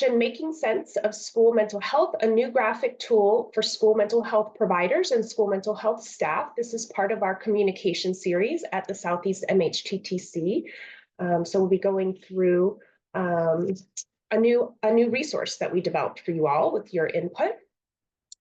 Making Sense of School Mental Health, a new graphic tool for school mental health providers and school mental health staff. This is part of our communication series at the Southeast MHTTC. So we'll be going through a new resource that we developed for you all with your input.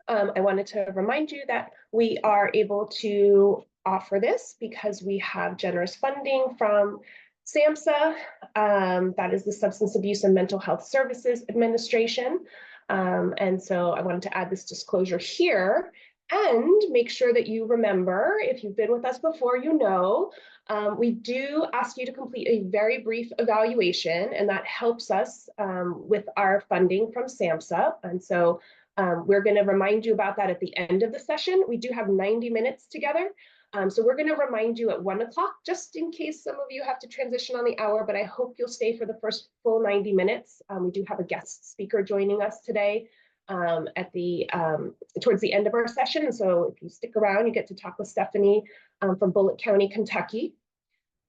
I wanted to remind you that we are able to offer this because we have generous funding from SAMHSA, that is the Substance Abuse and Mental Health Services Administration. And so I wanted to add this disclosure here and make sure that you remember, if you've been with us before, you know, we do ask you to complete a very brief evaluation, and that helps us with our funding from SAMHSA. And so we're going to remind you about that at the end of the session. We do have 90 minutes together. So we're going to remind you at 1 o'clock, just in case some of you have to transition on the hour, but I hope you'll stay for the first full 90 minutes. We do have a guest speaker joining us today at towards the end of our session. And so if you stick around, you get to talk with Stephanie from Bullitt County, Kentucky.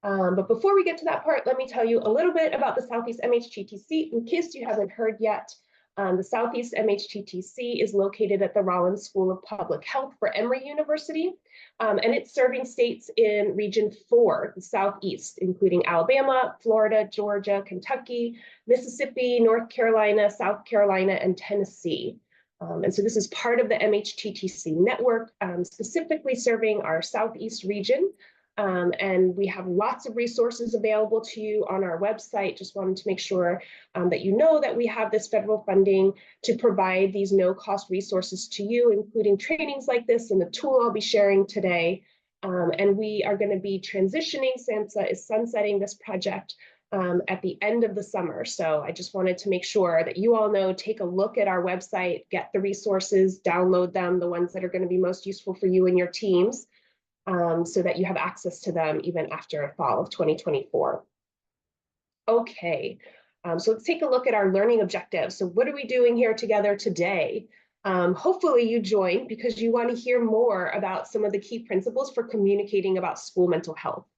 But before we get to that part, let me tell you a little bit about the Southeast MHTTC in case you haven't heard yet. The Southeast MHTTC is located at the Rollins School of Public Health for Emory University, and it's serving states in Region 4, the Southeast, including Alabama, Florida, Georgia, Kentucky, Mississippi, North Carolina, South Carolina, and Tennessee. And so this is part of the MHTTC network, specifically serving our Southeast region. And we have lots of resources available to you on our website. Just wanted to make sure that you know that we have this federal funding to provide these no-cost resources to you, including trainings like this and the tool I'll be sharing today. And we are going to be transitioning. SAMHSA is sunsetting this project at the end of the summer. So I just wanted to make sure that you all know, take a look at our website, get the resources, download them, the ones that are going to be most useful for you and your teams. So that you have access to them even after fall of 2024. Okay, so let's take a look at our learning objectives. So what are we doing here together today? Hopefully you joined because you want to hear more about some of the key principles for communicating about school mental health.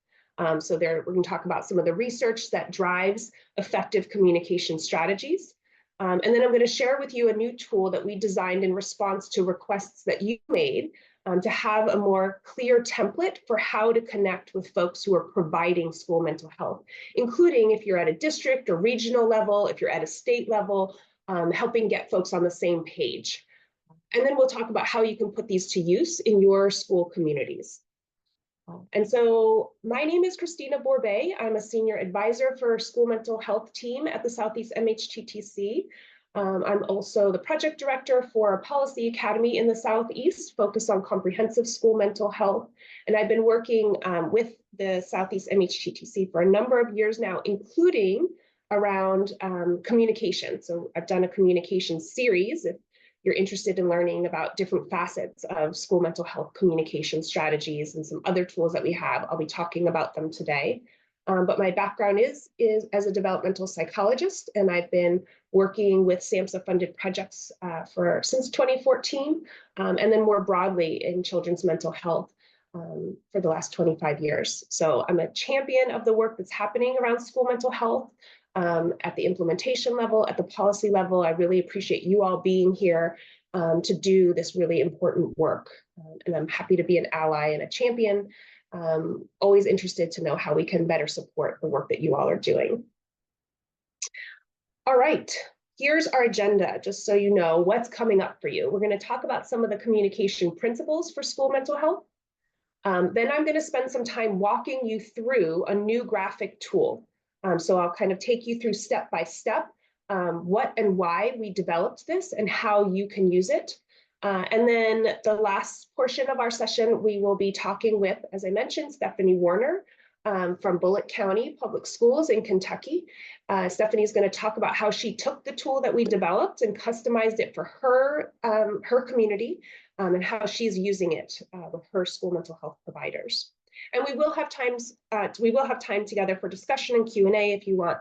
So we're going to talk about some of the research that drives effective communication strategies. And then I'm going to share with you a new tool that we designed in response to requests that you made to have a more clear template for how to connect with folks who are providing school mental health, including if you're at a district or regional level, if you're at a state level, helping get folks on the same page. And then we'll talk about how you can put these to use in your school communities. And so my name is Christina Borbet. I'm a senior advisor for school mental health team at the Southeast MHTTC. I'm also the project director for a policy academy in the Southeast focused on comprehensive school mental health. And I've been working with the Southeast MHTTC for a number of years now, including around communication. So I've done a communication series. If you're interested in learning about different facets of school mental health communication strategies and some other tools that we have, I'll be talking about them today. But my background is as a developmental psychologist, and I've been working with SAMHSA-funded projects since 2014, and then more broadly in children's mental health for the last 25 years. So I'm a champion of the work that's happening around school mental health at the implementation level, at the policy level. I really appreciate you all being here to do this really important work. And I'm happy to be an ally and a champion. Always interested to know how we can better support the work that you all are doing. All right, here's our agenda, just so you know what's coming up for you. We're going to talk about some of the communication principles for school mental health. Then I'm going to spend some time walking you through a new graphic tool. So I'll kind of take you through step by step what and why we developed this and how you can use it. And then the last portion of our session, we will be talking with, as I mentioned, Stephanie Warner from Bullitt County Public Schools in Kentucky. Stephanie is going to talk about how she took the tool that we developed and customized it for her community and how she's using it with her school mental health providers. And we will have time together for discussion and Q&A if you want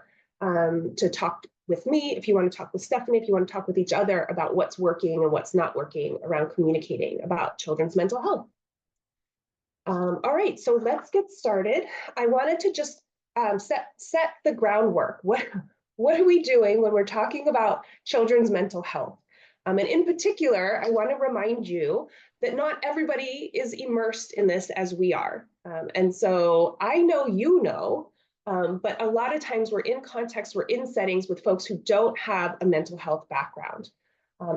to talk with me, if you want to talk with Stephanie, if you want to talk with each other about what's working and what's not working around communicating about children's mental health. All right, so let's get started. I wanted to just set the groundwork. what are we doing when we're talking about children's mental health? And in particular, I want to remind you that not everybody is immersed in this as we are. And so I know you know, but a lot of times we're in context, we're in settings with folks who don't have a mental health background.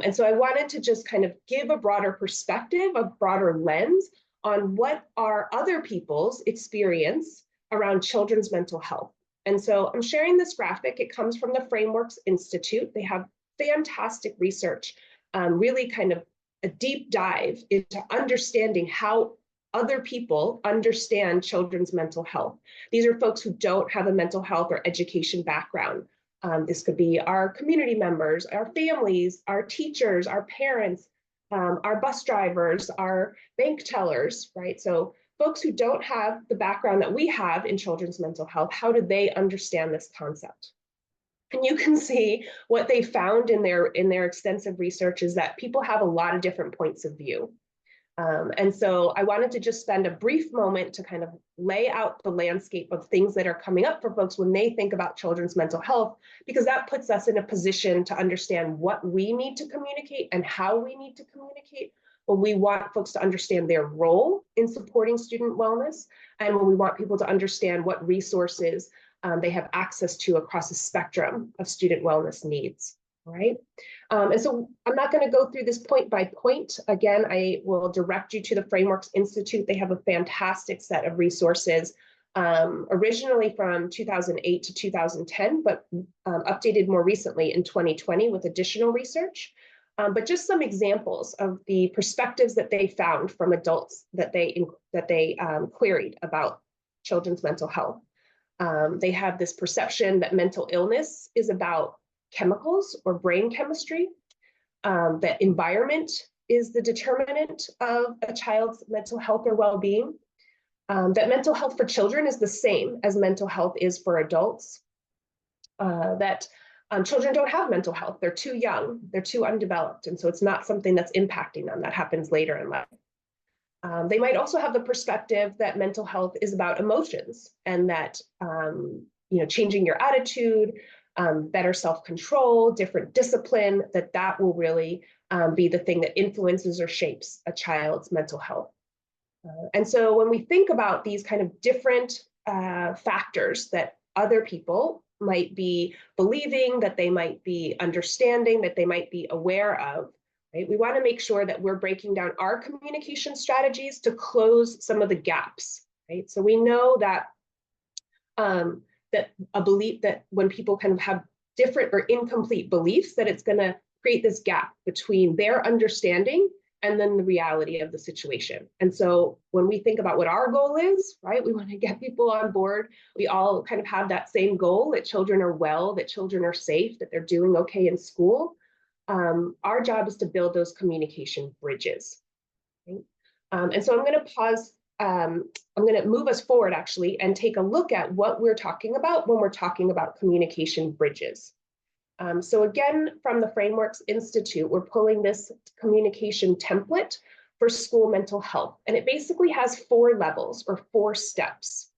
And so I wanted to just kind of give a broader perspective, a broader lens on what are other people's experience around children's mental health. And so I'm sharing this graphic. It comes from the Frameworks Institute. They have fantastic research, really kind of a deep dive into understanding how other people understand children's mental health. These are folks who don't have a mental health or education background. This could be our community members, our families, our teachers, our parents, our bus drivers, our bank tellers, right? So folks who don't have the background that we have in children's mental health, how do they understand this concept? And you can see what they found in their extensive research is that people have a lot of different points of view. And so I wanted to just spend a brief moment to kind of lay out the landscape of things that are coming up for folks when they think about children's mental health, because that puts us in a position to understand what we need to communicate and how we need to communicate when we want folks to understand their role in supporting student wellness, and when we want people to understand what resources they have access to across a spectrum of student wellness needs. All right. And so I'm not going to go through this point by point. Again, I will direct you to the Frameworks Institute. They have a fantastic set of resources, originally from 2008 to 2010, but updated more recently in 2020 with additional research. But just some examples of the perspectives that they found from adults that they queried about children's mental health. They have this perception that mental illness is about chemicals or brain chemistry, that environment is the determinant of a child's mental health or well-being, that mental health for children is the same as mental health is for adults, that children don't have mental health. They're too young, they're too undeveloped, and so it's not something that's impacting them. That happens later in life. They might also have the perspective that mental health is about emotions, and that changing your attitude, better self-control, different discipline, that will really be the thing that influences or shapes a child's mental health. And so when we think about these kind of different factors that other people might be believing, that they might be understanding, that they might be aware of, right, we want to make sure that we're breaking down our communication strategies to close some of the gaps, right? So we know that that a belief that when people kind of have different or incomplete beliefs, that it's going to create this gap between their understanding and then the reality of the situation. And so when we think about what our goal is, right, we want to get people on board. We all kind of have that same goal, that children are well, that children are safe, that they're doing okay in school. Our job is to build those communication bridges. Right? And so I'm going to pause. I'm going to move us forward actually and take a look at what we're talking about when we're talking about communication bridges. So again, from the Frameworks Institute, we're pulling this communication template for school mental health. And it basically has 4 levels or 4 steps.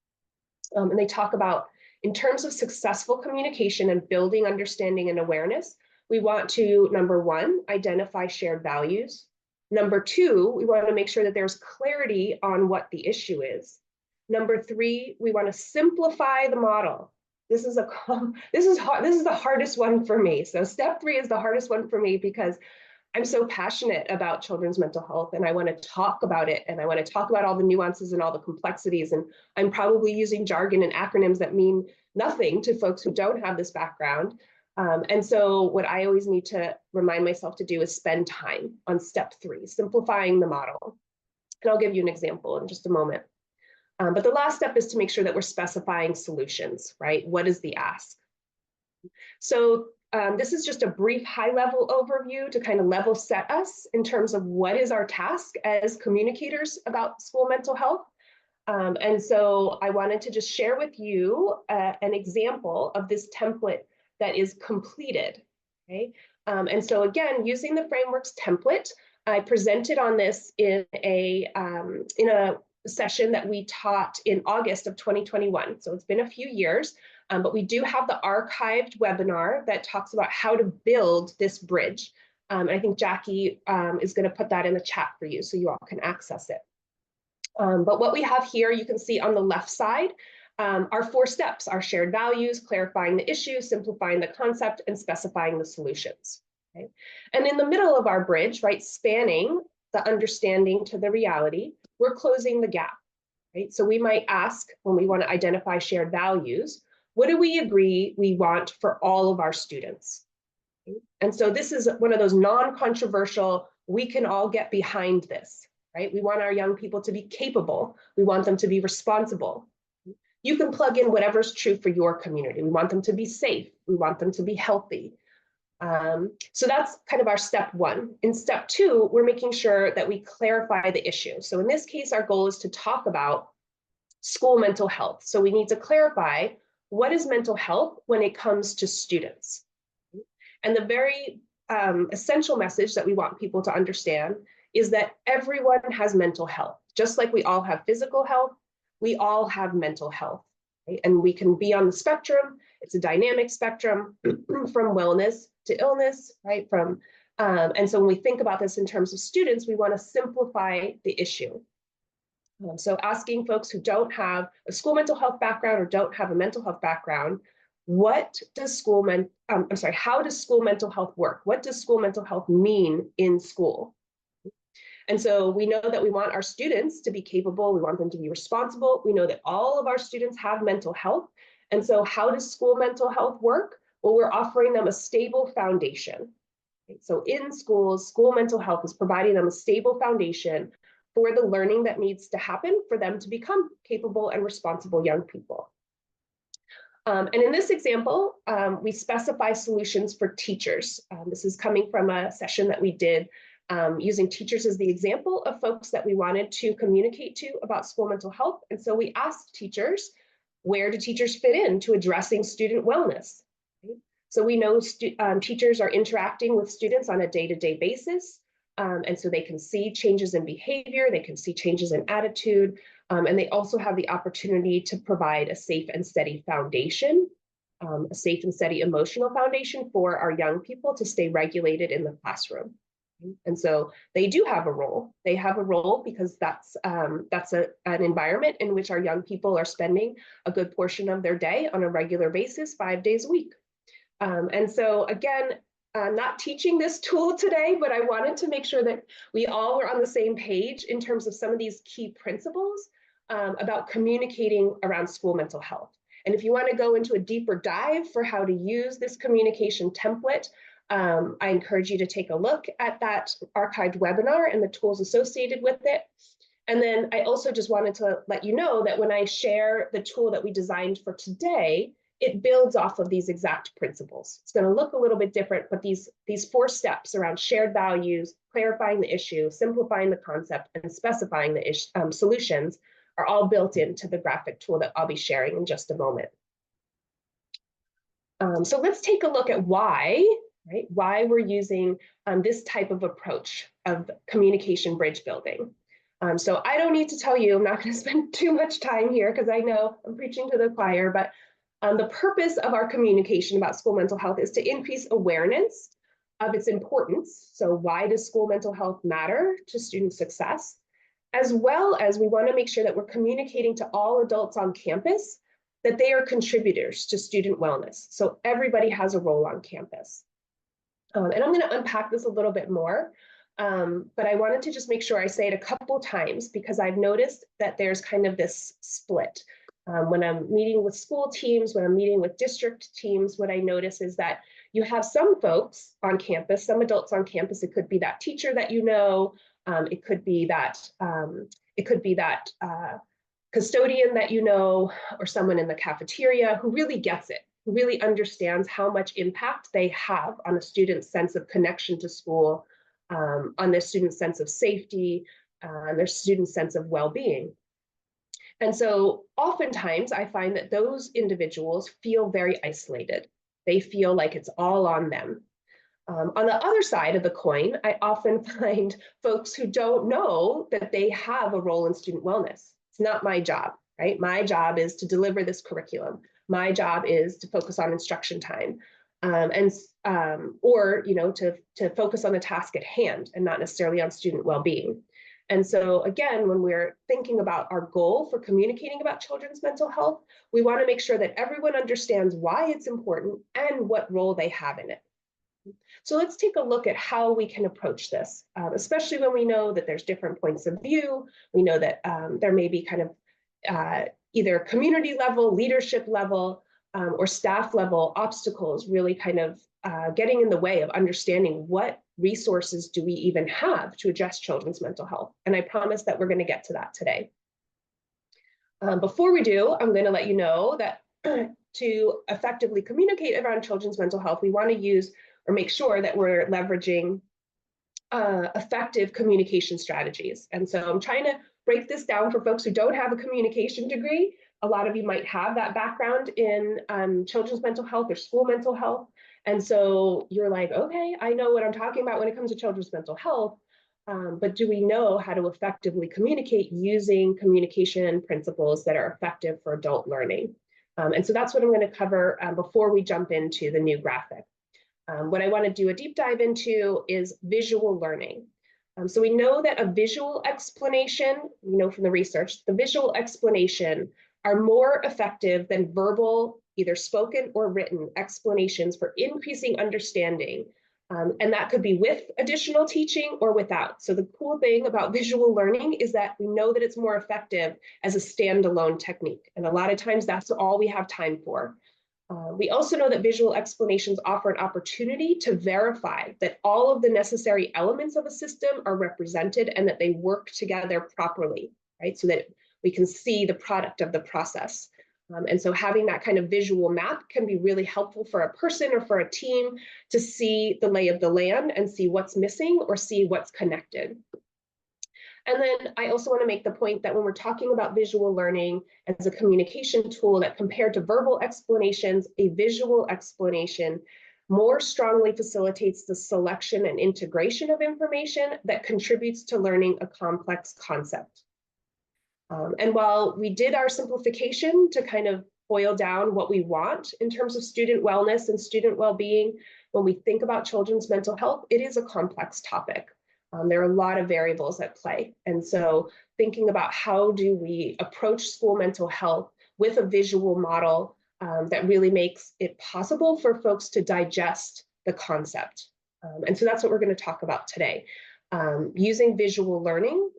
And they talk about, in terms of successful communication and building understanding and awareness, we want to, number 1, identify shared values. Number 2, we want to make sure that there's clarity on what the issue is. Number 3, we want to simplify the model. This is the hardest one for me. So step 3 is the hardest one for me because I'm so passionate about children's mental health, and I want to talk about it, and I want to talk about all the nuances and all the complexities. And I'm probably using jargon and acronyms that mean nothing to folks who don't have this background. And so what I always need to remind myself to do is spend time on step 3, simplifying the model. And I'll give you an example in just a moment. But the last step is to make sure that we're specifying solutions, right? What is the ask? So this is just a brief high-level overview to kind of level set us in terms of what is our task as communicators about school mental health. And so I wanted to just share with you an example of this template that is completed, okay? And so again, using the frameworks template, I presented on this in a session that we taught in August of 2021. So it's been a few years, But we do have the archived webinar that talks about how to build this bridge. And I think Jackie is going to put that in the chat for you so you all can access it. But what we have here, you can see on the left side, are 4 steps: our shared values, clarifying the issue, simplifying the concept, and specifying the solutions. Okay? And in the middle of our bridge, right, spanning the understanding to the reality, we're closing the gap. Right? So we might ask, when we want to identify shared values, what do we agree we want for all of our students? Okay? And so this is one of those non-controversial, we can all get behind this. Right? We want our young people to be capable. We want them to be responsible. You can plug in whatever's true for your community. We want them to be safe. We want them to be healthy. So that's kind of our step 1. In step 2, we're making sure that we clarify the issue. So in this case, our goal is to talk about school mental health. So we need to clarify, what is mental health when it comes to students? And the very essential message that we want people to understand is that everyone has mental health. Just like we all have physical health, we all have mental health, right? And we can be on the spectrum. It's a dynamic spectrum from wellness to illness, right? And so when we think about this in terms of students, we want to simplify the issue. So asking folks who don't have a school mental health background or don't have a mental health background, how does school mental health work? What does school mental health mean in school? And so we know that we want our students to be capable. We want them to be responsible. We know that all of our students have mental health. And so how does school mental health work? Well, we're offering them a stable foundation. So in schools, school mental health is providing them a stable foundation for the learning that needs to happen for them to become capable and responsible young people. And in this example, we specify solutions for teachers. This is coming from a session that we did using teachers as the example of folks that we wanted to communicate to about school mental health. And so we asked teachers, where do teachers fit into addressing student wellness? Right? So we know teachers are interacting with students on a day-to-day basis. And so they can see changes in behavior, they can see changes in attitude, and they also have the opportunity to provide a safe and steady foundation, a safe and steady emotional foundation for our young people to stay regulated in the classroom. And so they do have a role. They have a role because that's an environment in which our young people are spending a good portion of their day on a regular basis, 5 days a week. And so again, I'm not teaching this tool today, but I wanted to make sure that we all were on the same page in terms of some of these key principles about communicating around school mental health. And if you want to go into a deeper dive for how to use this communication template, I encourage you to take a look at that archived webinar and the tools associated with it. And then I also just wanted to let you know that when I share the tool that we designed for today, it builds off of these exact principles. It's going to look a little bit different, but these 4 steps around shared values, clarifying the issue, simplifying the concept, and specifying the solutions are all built into the graphic tool that I'll be sharing in just a moment. So let's take a look at why we're using this type of approach of communication bridge building. So I don't need to tell you, I'm not going to spend too much time here because I know I'm preaching to the choir, but the purpose of our communication about school mental health is to increase awareness of its importance. So why does school mental health matter to student success? As well as we want to make sure that we're communicating to all adults on campus that they are contributors to student wellness. So everybody has a role on campus. And I'm going to unpack this a little bit more, but I wanted to just make sure I say it a couple times because I've noticed that there's kind of this split. When I'm meeting with school teams, when I'm meeting with district teams, what I notice is that you have some folks on campus, some adults on campus. It could be that teacher that you know, it could be that custodian that you know, or someone in the cafeteria who really gets it, who really understands how much impact they have on a student's sense of connection to school, on their student's sense of safety, their student's sense of well-being. And so oftentimes I find that those individuals feel very isolated. They feel like it's all on them. On the other side of the coin, I often find folks who don't know that they have a role in student wellness. It's not my job, right? My job is to deliver this curriculum. My job is to focus on instruction time, or to focus on the task at hand and not necessarily on student well-being. And so again, when we're thinking about our goal for communicating about children's mental health, we want to make sure that everyone understands why it's important and what role they have in it. So let's take a look at how we can approach this, especially when we know that there's different points of view. We know that there may be kind of either community level, leadership level, or staff level obstacles really kind of getting in the way of understanding what resources do we even have to address children's mental health. And I promise that we're going to get to that today. Before we do, I'm going to let you know that to effectively communicate around children's mental health, we want to use or make sure that we're leveraging effective communication strategies. And so I'm trying to break this down for folks who don't have a communication degree. A lot of you might have that background in children's mental health or school mental health. And so you're like, okay, I know what I'm talking about when it comes to children's mental health, but do we know how to effectively communicate using communication principles that are effective for adult learning? And so that's what I'm going to cover before we jump into the new graphic. What I want to do a deep dive into is visual learning. So we know that a visual explanation, from the research, the visual explanation are more effective than verbal, either spoken or written explanations for increasing understanding. And that could be with additional teaching or without. So the cool thing about visual learning is that we know that it's more effective as a standalone technique. And a lot of times that's all we have time for. We also know that visual explanations offer an opportunity to verify that all of the necessary elements of a system are represented and that they work together properly, right? So that we can see the product of the process. And so having that kind of visual map can be really helpful for a person or for a team to see the lay of the land and see what's missing or see what's connected. And then I also want to make the point that when we're talking about visual learning as a communication tool, that compared to verbal explanations, a visual explanation more strongly facilitates the selection and integration of information that contributes to learning a complex concept. And while we did our simplification to kind of boil down what we want in terms of student wellness and student well-being, when we think about children's mental health, it is a complex topic. There are a lot of variables at play. And so thinking about how do we approach school mental health with a visual model that really makes it possible for folks to digest the concept. And so that's what we're going to talk about today. Using visual learning.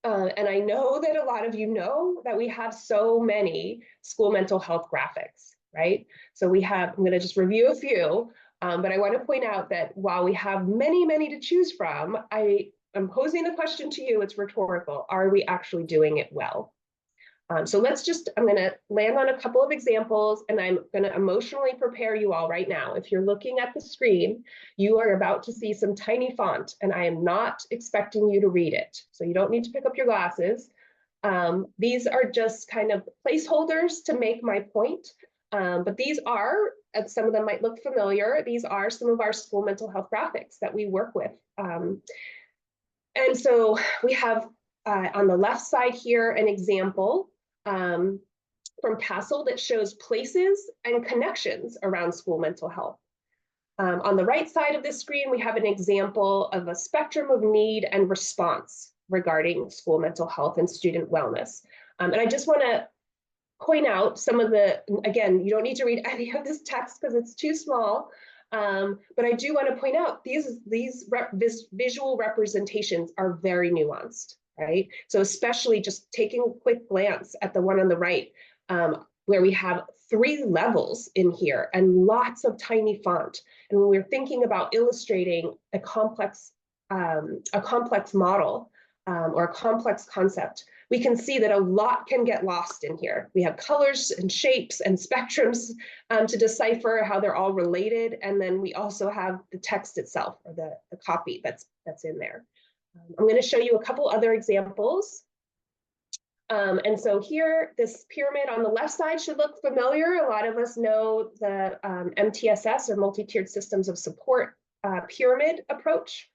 And I know that a lot of you know that we have so many school mental health graphics, right? So we have, I'm going to just review a few. But I want to point out that while we have many, many to choose from, I am posing the question to you, it's rhetorical. Are we actually doing it well? So I'm going to land on a couple of examples, and I'm going to emotionally prepare you all right now. If you're looking at the screen, you are about to see some tiny font, and I am not expecting you to read it. So you don't need to pick up your glasses. These are just kind of placeholders to make my point. But these are, and some of them might look familiar, these are some of our school mental health graphics that we work with. And so we have on the left side here an example from Castle that shows places and connections around school mental health. On the right side of this screen, we have an example of a spectrum of need and response regarding school mental health and student wellness. And I just want to point out some of the, again, you don't need to read any of this text because it's too small, but I do want to point out these visual representations are very nuanced, right? So especially just taking a quick glance at the one on the right, where we have 3 levels in here and lots of tiny font. And when we're thinking about illustrating a complex model or a complex concept, we can see that a lot can get lost in here. We have colors and shapes and spectrums to decipher how they're all related. And then we also have the text itself, or the copy that's in there. I'm going to show you a couple other examples. And so here, this pyramid on the left side should look familiar. A lot of us know the MTSS, or multi-tiered systems of support pyramid approach.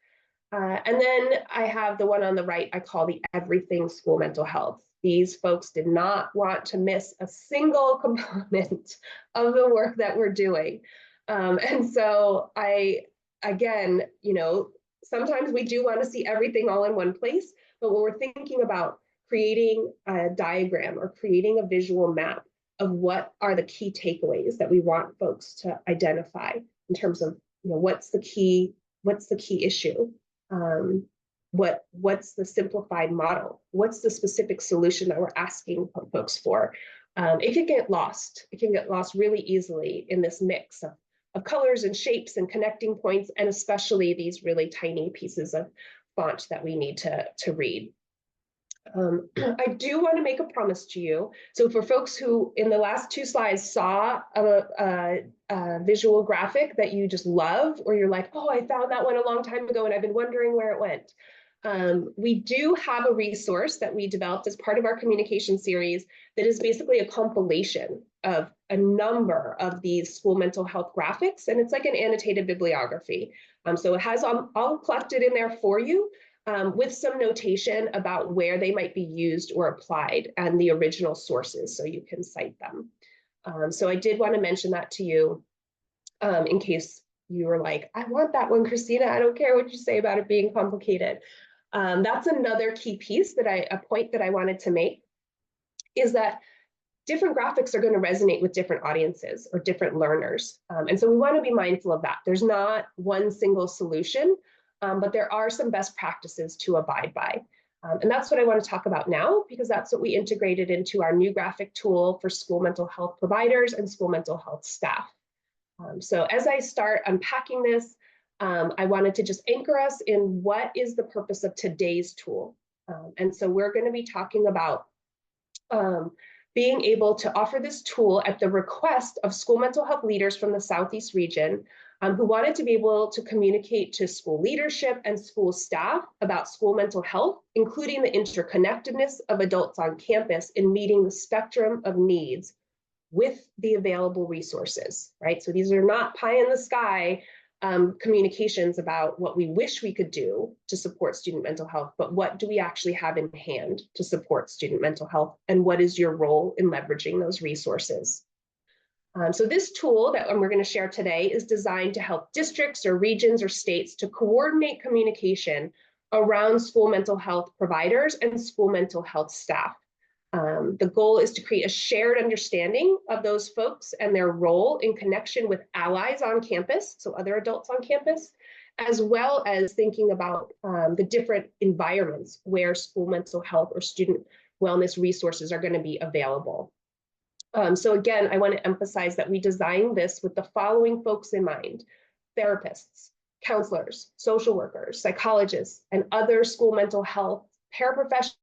And then I have the one on the right I call the everything school mental health. These folks did not want to miss a single component of the work that we're doing. And so again, sometimes we do want to see everything all in one place, but when we're thinking about creating a diagram or creating a visual map of what are the key takeaways that we want folks to identify in terms of, what's the key issue? What's the simplified model? What's the specific solution that we're asking folks for? It can get lost. It can get lost really easily in this mix of colors and shapes and connecting points, and especially these really tiny pieces of font that we need to read. I do want to make a promise to you. So for folks who in the last 2 slides saw a visual graphic that you just love, or you're like, oh, I found that one a long time ago and I've been wondering where it went. We do have a resource that we developed as part of our communication series that is basically a compilation of a number of these school mental health graphics, and it's like an annotated bibliography. So it has all collected in there for you, with some notation about where they might be used or applied and the original sources, so you can cite them. So I did want to mention that to you in case you were like, I want that one, Christina. I don't care what you say about it being complicated. That's another key piece a point that I wanted to make, is that different graphics are going to resonate with different audiences or different learners. And so we want to be mindful of that. There's not one single solution, but there are some best practices to abide by. And that's what I want to talk about now, because that's what we integrated into our new graphic tool for school mental health providers and school mental health staff. So as I start unpacking this, I wanted to just anchor us in what is the purpose of today's tool. And so we're going to be talking about being able to offer this tool at the request of school mental health leaders from the Southeast region, who wanted to be able to communicate to school leadership and school staff about school mental health, including the interconnectedness of adults on campus in meeting the spectrum of needs with the available resources, right? So these are not pie in the sky communications about what we wish we could do to support student mental health, but what do we actually have in hand to support student mental health, and what is your role in leveraging those resources? So this tool that we're going to share today is designed to help districts or regions or states to coordinate communication around school mental health providers and school mental health staff. The goal is to create a shared understanding of those folks and their role in connection with allies on campus, so other adults on campus, as well as thinking about the different environments where school mental health or student wellness resources are going to be available. So again, I want to emphasize that we designed this with the following folks in mind: therapists, counselors, social workers, psychologists, and other school mental health paraprofessionals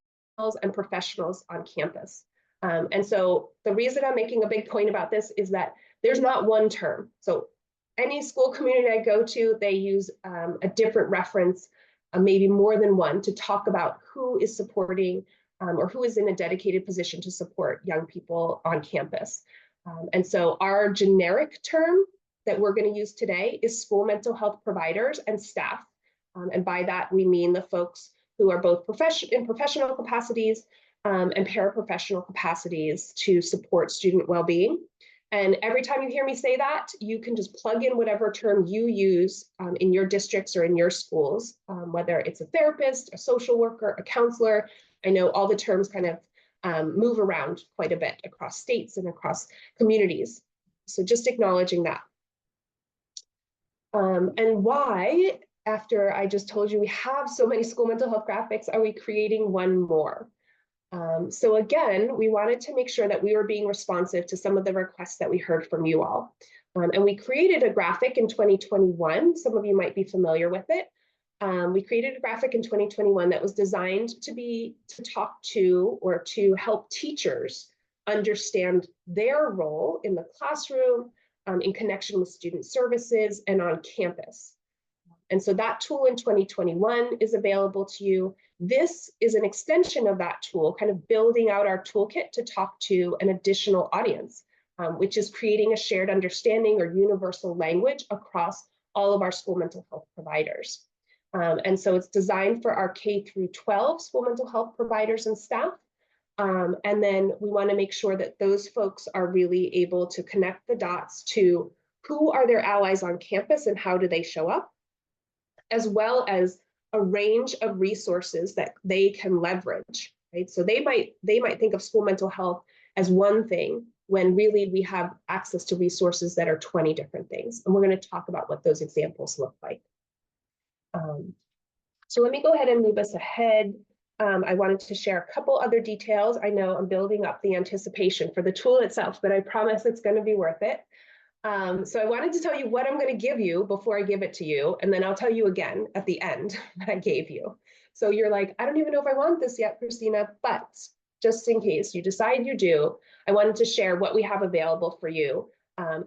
and professionals on campus. And so the reason I'm making a big point about this is that there's not one term. So any school community I go to, they use a different reference, maybe more than one, to talk about who is supporting or who is in a dedicated position to support young people on campus. And so our generic term that we're going to use today is school mental health providers and staff. And by that, we mean the folks who are both in professional capacities and paraprofessional capacities to support student well-being. And every time you hear me say that, you can just plug in whatever term you use in your districts or in your schools, whether it's a therapist, a social worker, a counselor. I know all the terms kind of move around quite a bit across states and across communities. So just acknowledging that. And why, after I just told you we have so many school mental health graphics, are we creating one more? So again, we wanted to make sure that we were being responsive to some of the requests that we heard from you all. And we created a graphic in 2021. Some of you might be familiar with it. We created a graphic in 2021 that was designed to talk to or to help teachers understand their role in the classroom, in connection with student services and on campus. And so that tool in 2021 is available to you. This is an extension of that tool, kind of building out our toolkit to talk to an additional audience, which is creating a shared understanding or universal language across all of our school mental health providers. And so it's designed for our K through 12 school mental health providers and staff. And then we want to make sure that those folks are really able to connect the dots to who are their allies on campus and how do they show up, as well as a range of resources that they can leverage, right? So they might think of school mental health as one thing when really we have access to resources that are 20 different things. And we're going to talk about what those examples look like. So let me go ahead and move us ahead. I wanted to share a couple other details. I know I'm building up the anticipation for the tool itself, but I promise it's going to be worth it. So I wanted to tell you what I'm going to give you before I give it to you, and then I'll tell you again at the end what I gave you. So you're like, I don't even know if I want this yet, Christina, but just in case you decide you do, I wanted to share what we have available for you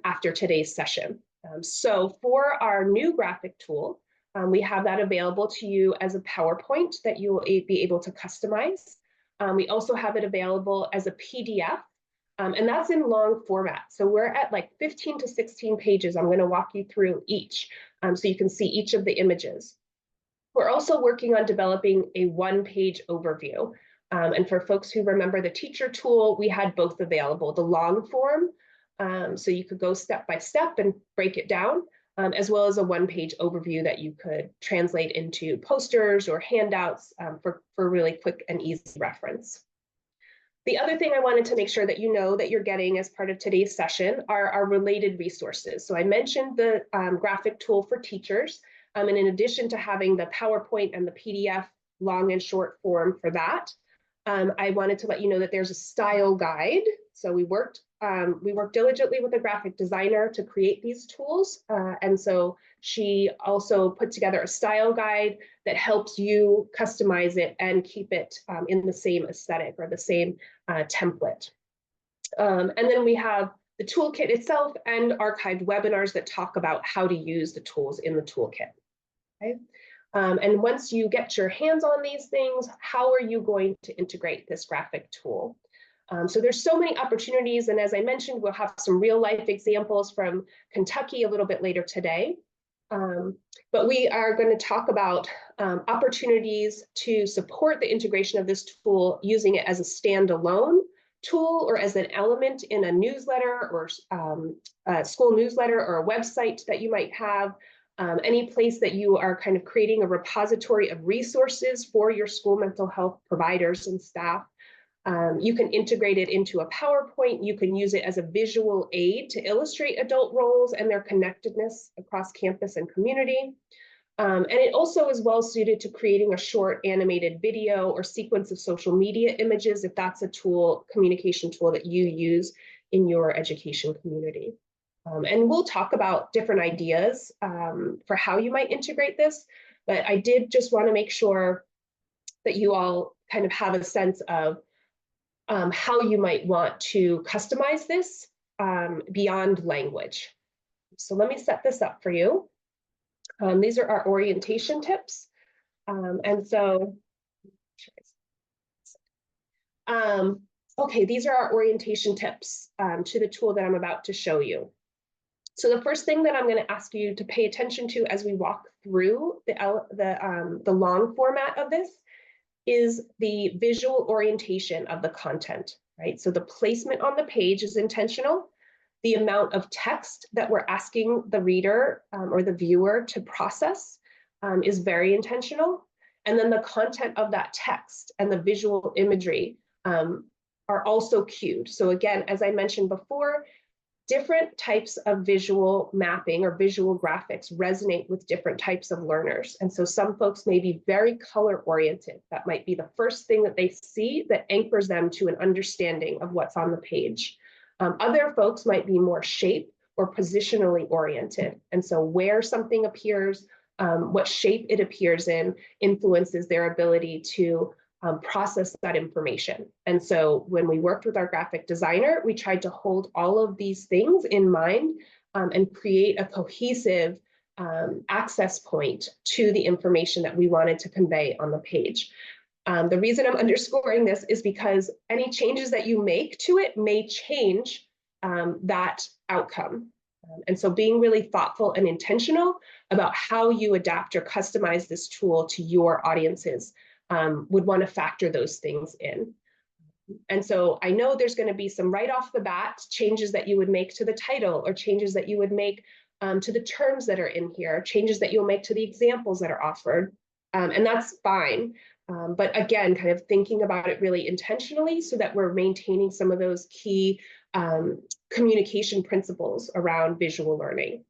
after today's session. So for our new graphic tool, we have that available to you as a PowerPoint that you will be able to customize. We also have it available as a PDF, and that's in long format. So we're at like 15 to 16 pages. I'm going to walk you through each so you can see each of the images. We're also working on developing a one-page overview. And for folks who remember the teacher tool, we had both available, the long form, so you could go step by step and break it down, as well as a one-page overview that you could translate into posters or handouts for really quick and easy reference. The other thing I wanted to make sure that you know that you're getting as part of today's session are our related resources. So I mentioned the graphic tool for teachers, and in addition to having the PowerPoint and the PDF long and short form for that, I wanted to let you know that there's a style guide. So we worked diligently with a graphic designer to create these tools. And so she also put together a style guide that helps you customize it and keep it in the same aesthetic or the same template. And then we have the toolkit itself and archived webinars that talk about how to use the tools in the toolkit. Okay? And once you get your hands on these things, how are you going to integrate this graphic tool? So there's so many opportunities. And as I mentioned, we'll have some real life examples from Kentucky a little bit later today. But we are going to talk about opportunities to support the integration of this tool using it as a standalone tool or as an element in a newsletter or a school newsletter or a website that you might have. Any place that you are kind of creating a repository of resources for your school mental health providers and staff. You can integrate it into a PowerPoint. You can use it as a visual aid to illustrate adult roles and their connectedness across campus and community. And it also is well suited to creating a short animated video or sequence of social media images if that's a tool, communication tool that you use in your education community. And we'll talk about different ideas for how you might integrate this, but I did just want to make sure that you all kind of have a sense of how you might want to customize this beyond language. So let me set this up for you. These are our orientation tips. And so, okay, these are our orientation tips to the tool that I'm about to show you. So the first thing that I'm going to ask you to pay attention to as we walk through the long format of this is the visual orientation of the content, right? So the placement on the page is intentional. The amount of text that we're asking the reader or the viewer to process is very intentional. And then the content of that text and the visual imagery are also cued. So again, as I mentioned before, different types of visual mapping or visual graphics resonate with different types of learners. And so some folks may be very color oriented. That might be the first thing that they see that anchors them to an understanding of what's on the page. Other folks might be more shape or positionally oriented. And so where something appears, what shape it appears in influences their ability to process that information. And so when we worked with our graphic designer, we tried to hold all of these things in mind and create a cohesive access point to the information that we wanted to convey on the page. The reason I'm underscoring this is because any changes that you make to it may change that outcome. And so being really thoughtful and intentional about how you adapt or customize this tool to your audiences would want to factor those things in. And so I know there's going to be some right off the bat changes that you would make to the title, or changes that you would make to the terms that are in here, changes that you'll make to the examples that are offered. And that's fine. But again, kind of thinking about it really intentionally so that we're maintaining some of those key communication principles around visual learning.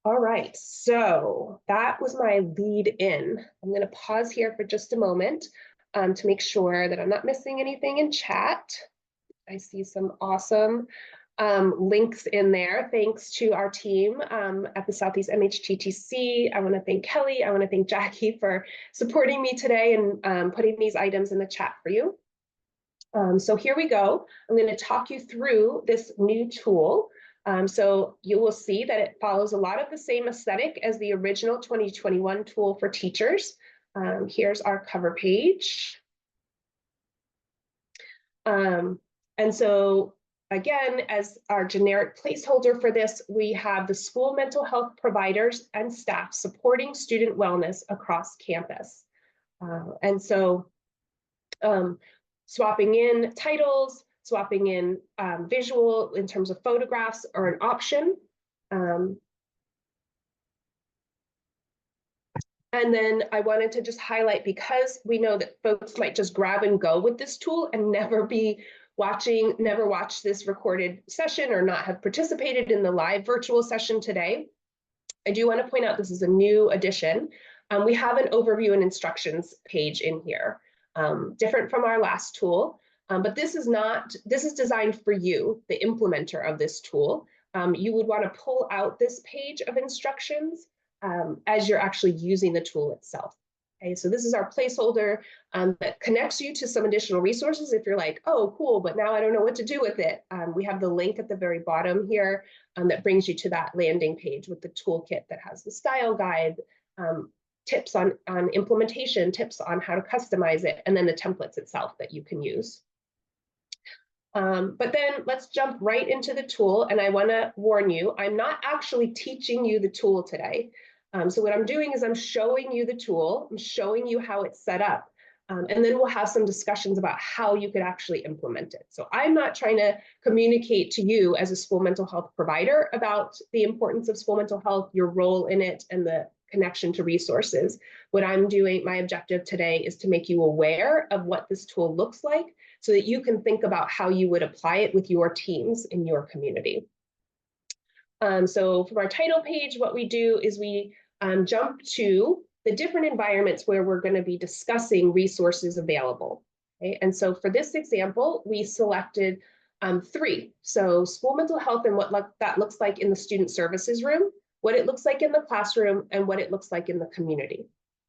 All right, so that was my lead in. I'm going to pause here for just a moment to make sure that I'm not missing anything in chat. I see some awesome links in there. Thanks to our team at the Southeast MHTTC. I want to thank Kelly. I want to thank Jackie for supporting me today and putting these items in the chat for you. So here we go. I'm going to talk you through this new tool. So you will see that it follows a lot of the same aesthetic as the original 2021 tool for teachers. Here's our cover page. And so again, as our generic placeholder for this, we have the school mental health providers and staff supporting student wellness across campus. And so swapping in titles, swapping in visual in terms of photographs are an option. And then I wanted to just highlight, because we know that folks might just grab and go with this tool and never watch this recorded session or not have participated in the live virtual session today. I do want to point out this is a new addition. We have an overview and instructions page in here, different from our last tool. But this is designed for you, the implementer of this tool. You would want to pull out this page of instructions as you're actually using the tool itself. Okay, so this is our placeholder that connects you to some additional resources if you're like, oh, cool, but now I don't know what to do with it. We have the link at the very bottom here that brings you to that landing page with the toolkit that has the style guide, tips on implementation, tips on how to customize it, and then the templates itself that you can use. But then let's jump right into the tool. And I want to warn you, I'm not actually teaching you the tool today. So what I'm doing is I'm showing you the tool, I'm showing you how it's set up, and then we'll have some discussions about how you could actually implement it. So I'm not trying to communicate to you as a school mental health provider about the importance of school mental health, your role in it, and the connection to resources. What I'm doing, my objective today, is to make you aware of what this tool looks like so that you can think about how you would apply it with your teams in your community. So from our title page, what we do is we jump to the different environments where we're going to be discussing resources available. Okay? And so for this example, we selected 3. So school mental health and what that looks like in the student services room, what it looks like in the classroom, and what it looks like in the community.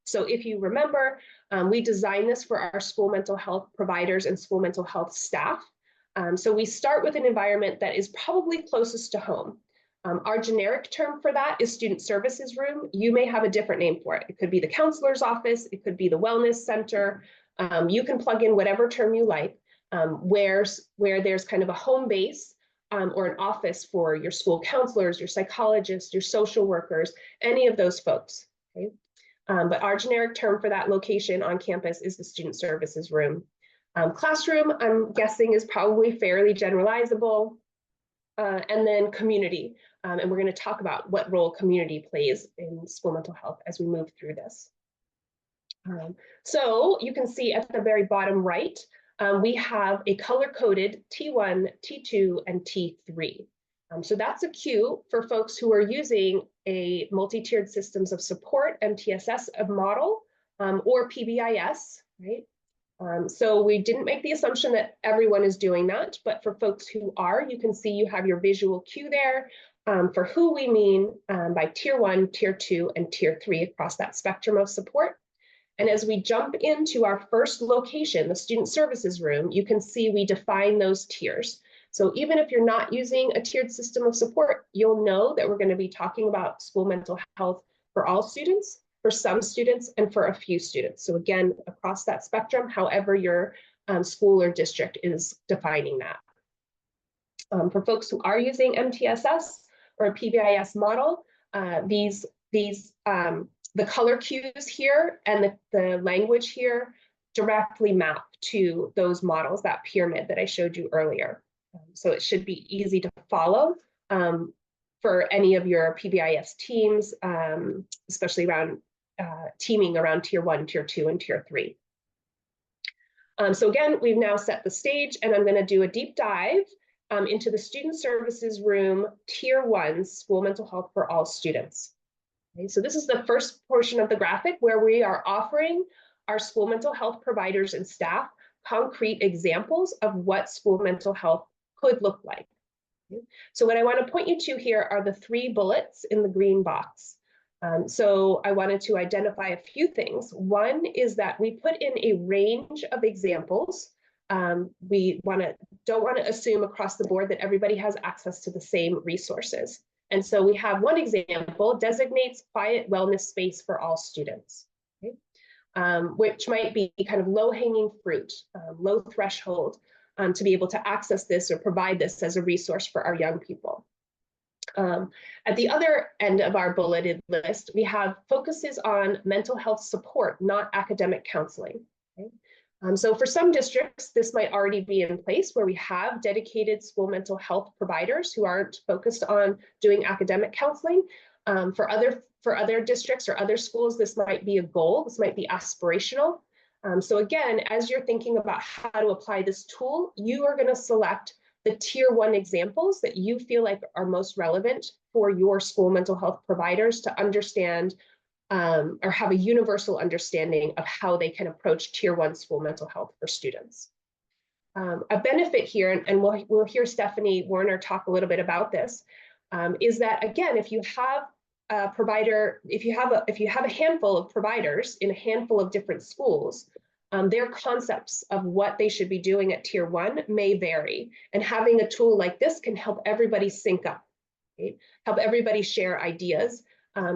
So if you remember, we designed this for our school mental health providers and school mental health staff. So we start with an environment that is probably closest to home. Our generic term for that is student services room. You may have a different name for it. It could be the counselor's office. It could be the wellness center. You can plug in whatever term you like, where there's kind of a home base or an office for your school counselors, your psychologists, your social workers, any of those folks. Okay? But our generic term for that location on campus is the student services room. Classroom, I'm guessing, is probably fairly generalizable. And then community. And we're going to talk about what role community plays in school mental health as we move through this. So you can see at the very bottom right, we have a color-coded T1, T2, and T3. So that's a cue for folks who are using a multi-tiered systems of support, MTSS model, or PBIS, right? So we didn't make the assumption that everyone is doing that, but for folks who are, you can see you have your visual cue there for who we mean by Tier 1, Tier 2, and Tier 3 across that spectrum of support. And as we jump into our first location, the student services room, you can see we define those tiers. So even if you're not using a tiered system of support, you'll know that we're going to be talking about school mental health for all students, for some students, and for a few students. So again, across that spectrum, however your school or district is defining that. For folks who are using MTSS or a PBIS model, the color cues here and the language here directly map to those models, that pyramid that I showed you earlier. So it should be easy to follow for any of your PBIS teams, especially around teaming around tier 1, tier 2, and tier 3. So again, we've now set the stage, and I'm going to do a deep dive into the Student Services Room Tier 1 School Mental Health for All Students. Okay, so this is the first portion of the graphic where we are offering our school mental health providers and staff concrete examples of what school mental health could look like. Okay, so what I want to point you to here are the 3 bullets in the green box. So I wanted to identify a few things. One is that we put in a range of examples. We don't want to assume across the board that everybody has access to the same resources. And so we have one example, designates quiet wellness space for all students, okay? Which might be kind of low-hanging fruit, low threshold to be able to access this or provide this as a resource for our young people. At the other end of our bulleted list, we have focuses on mental health support, not academic counseling. Okay? So for some districts, this might already be in place where we have dedicated school mental health providers who aren't focused on doing academic counseling. For other districts or other schools, this might be a goal, this might be aspirational. So again, as you're thinking about how to apply this tool, you are going to select the tier 1 examples that you feel like are most relevant for your school mental health providers to understand or have a universal understanding of how they can approach tier 1 school mental health for students. A benefit here, and we'll hear Stephanie Warner talk a little bit about this, is that again, if you have a provider, if you have a handful of providers in a handful of different schools, their concepts of what they should be doing at tier 1 may vary. And having a tool like this can help everybody sync up, right? Help everybody share ideas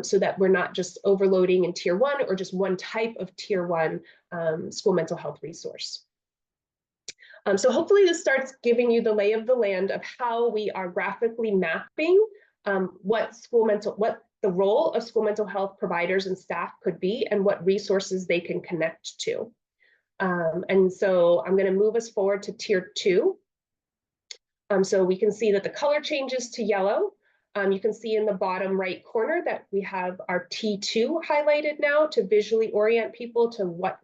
so that we're not just overloading in tier 1 or just one type of tier 1 school mental health resource. So hopefully this starts giving you the lay of the land of how we are graphically mapping what the role of school mental health providers and staff could be and what resources they can connect to. And so I'm going to move us forward to tier 2. So we can see that the color changes to yellow. You can see in the bottom right corner that we have our T2 highlighted now to visually orient people to what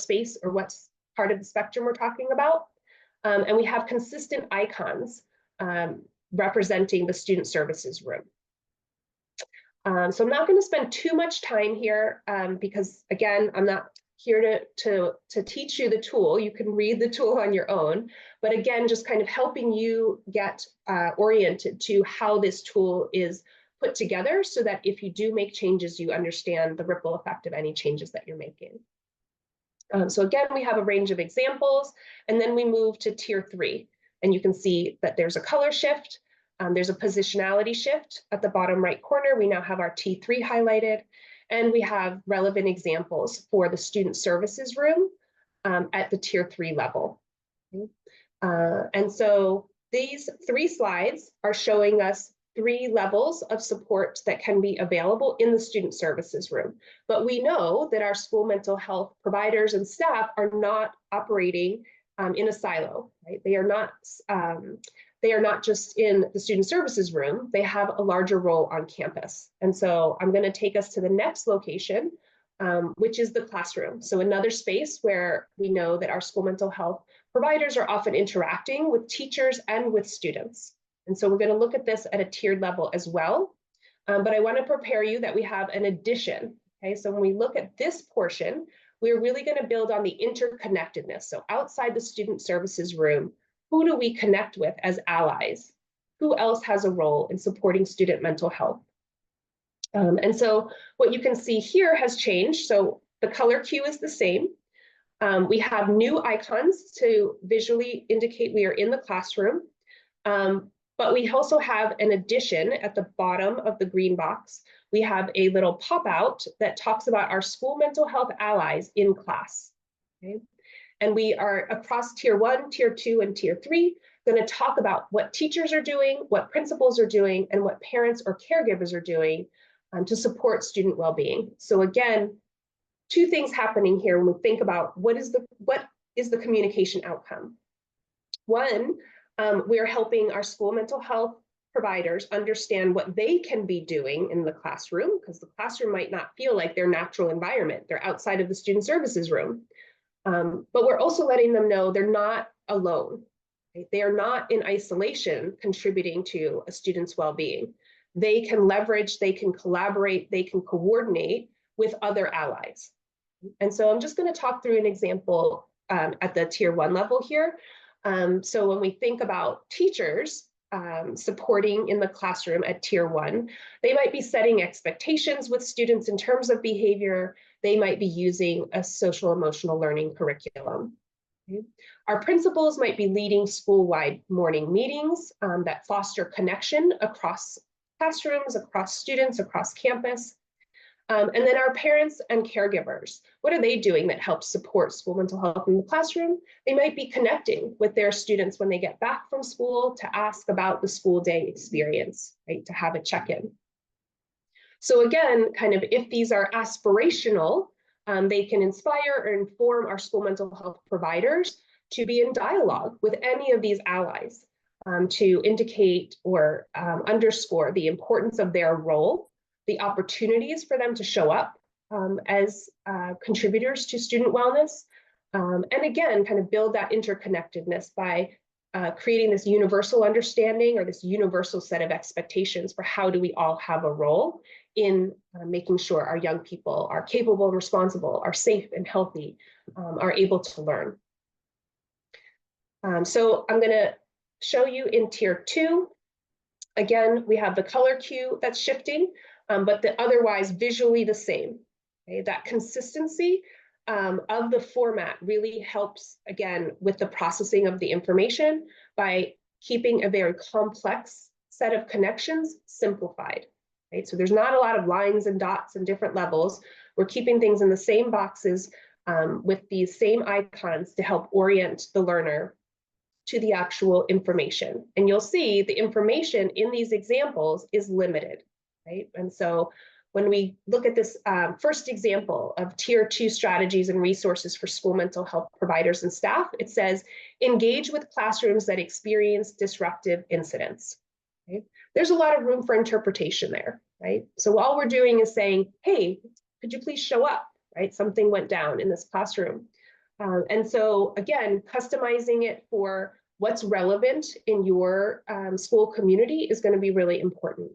space or what part of the spectrum we're talking about. And we have consistent icons representing the student services room. So I'm not going to spend too much time here because, again, I'm not here to teach you the tool. You can read the tool on your own. But again, just kind of helping you get oriented to how this tool is put together so that if you do make changes, you understand the ripple effect of any changes that you're making. So again, we have a range of examples, and then we move to tier 3. And you can see that there's a color shift. There's a positionality shift at the bottom right corner. We now have our T3 highlighted, and we have relevant examples for the student services room at the tier 3 level. Okay. And so these 3 slides are showing us 3 levels of support that can be available in the student services room. But we know that our school mental health providers and staff are not operating in a silo, right? They are not just in the student services room, they have a larger role on campus. And so I'm going to take us to the next location, which is the classroom. So another space where we know that our school mental health providers are often interacting with teachers and with students. And so we're going to look at this at a tiered level as well. But I want to prepare you that we have an addition. Okay, so when we look at this portion, we're really going to build on the interconnectedness. So outside the student services room, who do we connect with as allies? Who else has a role in supporting student mental health? And so what you can see here has changed. So the color cue is the same. We have new icons to visually indicate we are in the classroom. But we also have an addition at the bottom of the green box. We have a little pop out that talks about our school mental health allies in class. Okay? And we are across tier 1, tier 2, and tier 3, going to talk about what teachers are doing, what principals are doing, and what parents or caregivers are doing to support student well-being. So again, two things happening here when we think about what is the communication outcome. One, we're helping our school mental health providers understand what they can be doing in the classroom, because the classroom might not feel like their natural environment. They're outside of the student services room. But we're also letting them know they're not alone. Right? They are not in isolation contributing to a student's well-being. They can leverage, they can collaborate, they can coordinate with other allies. And so I'm just going to talk through an example at the tier 1 level here. So when we think about teachers supporting in the classroom at tier 1, they might be setting expectations with students in terms of behavior. They might be using a social emotional learning curriculum. Okay. Our principals might be leading school-wide morning meetings that foster connection across classrooms, across students, across campus. And then our parents and caregivers, what are they doing that helps support school mental health in the classroom? They might be connecting with their students when they get back from school to ask about the school day experience, right? To have a check-in. So again, kind of if these are aspirational, they can inspire or inform our school mental health providers to be in dialogue with any of these allies to indicate or underscore the importance of their role, the opportunities for them to show up as contributors to student wellness, and again, kind of build that interconnectedness by creating this universal understanding or this universal set of expectations for how do we all have a role in making sure our young people are capable and responsible, are safe and healthy, are able to learn. So I'm going to show you in tier 2. Again, we have the color cue that's shifting, but otherwise visually the same. Okay? That consistency of the format really helps, again, with the processing of the information by keeping a very complex set of connections simplified. Right? So there's not a lot of lines and dots and different levels. We're keeping things in the same boxes with these same icons to help orient the learner to the actual information. And you'll see the information in these examples is limited, right? And so when we look at this first example of tier 2 strategies and resources for school mental health providers and staff, it says, engage with classrooms that experience disruptive incidents. Okay? There's a lot of room for interpretation there, right? So all we're doing is saying, hey, could you please show up, right? Something went down in this classroom. And so again, customizing it for what's relevant in your school community is going to be really important.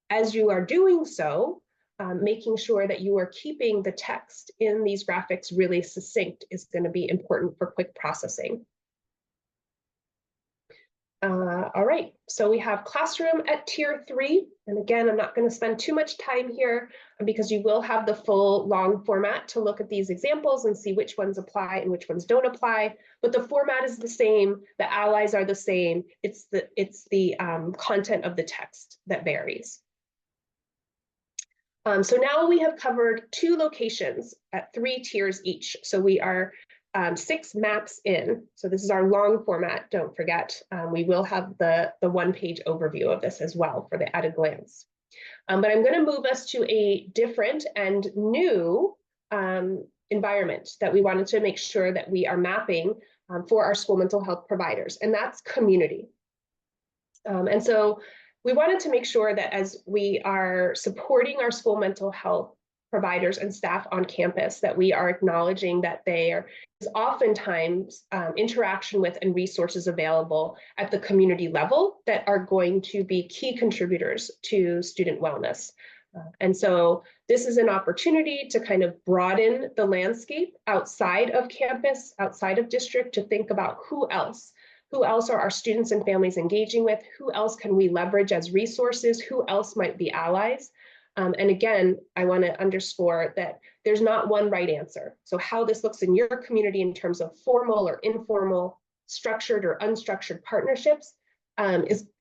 As you are doing so, making sure that you are keeping the text in these graphics really succinct is going to be important for quick processing. All right, so we have classroom at tier 3. And again, I'm not going to spend too much time here because you will have the full long format to look at these examples and see which ones apply and which ones don't apply. But the format is the same. The allies are the same. It's the content of the text that varies. So now we have covered 2 locations at 3 tiers each. So we are 6 maps in. So this is our long format, don't forget. We will have the one-page overview of this as well for the at a glance. But I'm going to move us to a different and new environment that we wanted to make sure that we are mapping for our school mental health providers, and that's community. And so we wanted to make sure that as we are supporting our school mental health providers and staff on campus, that we are acknowledging that there is oftentimes interaction with and resources available at the community level that are going to be key contributors to student wellness. And so this is an opportunity to kind of broaden the landscape outside of campus, outside of district, to think about who else are our students and families engaging with, who else can we leverage as resources, who else might be allies. And again, I want to underscore that there's not one right answer. So how this looks in your community in terms of formal or informal, structured or unstructured partnerships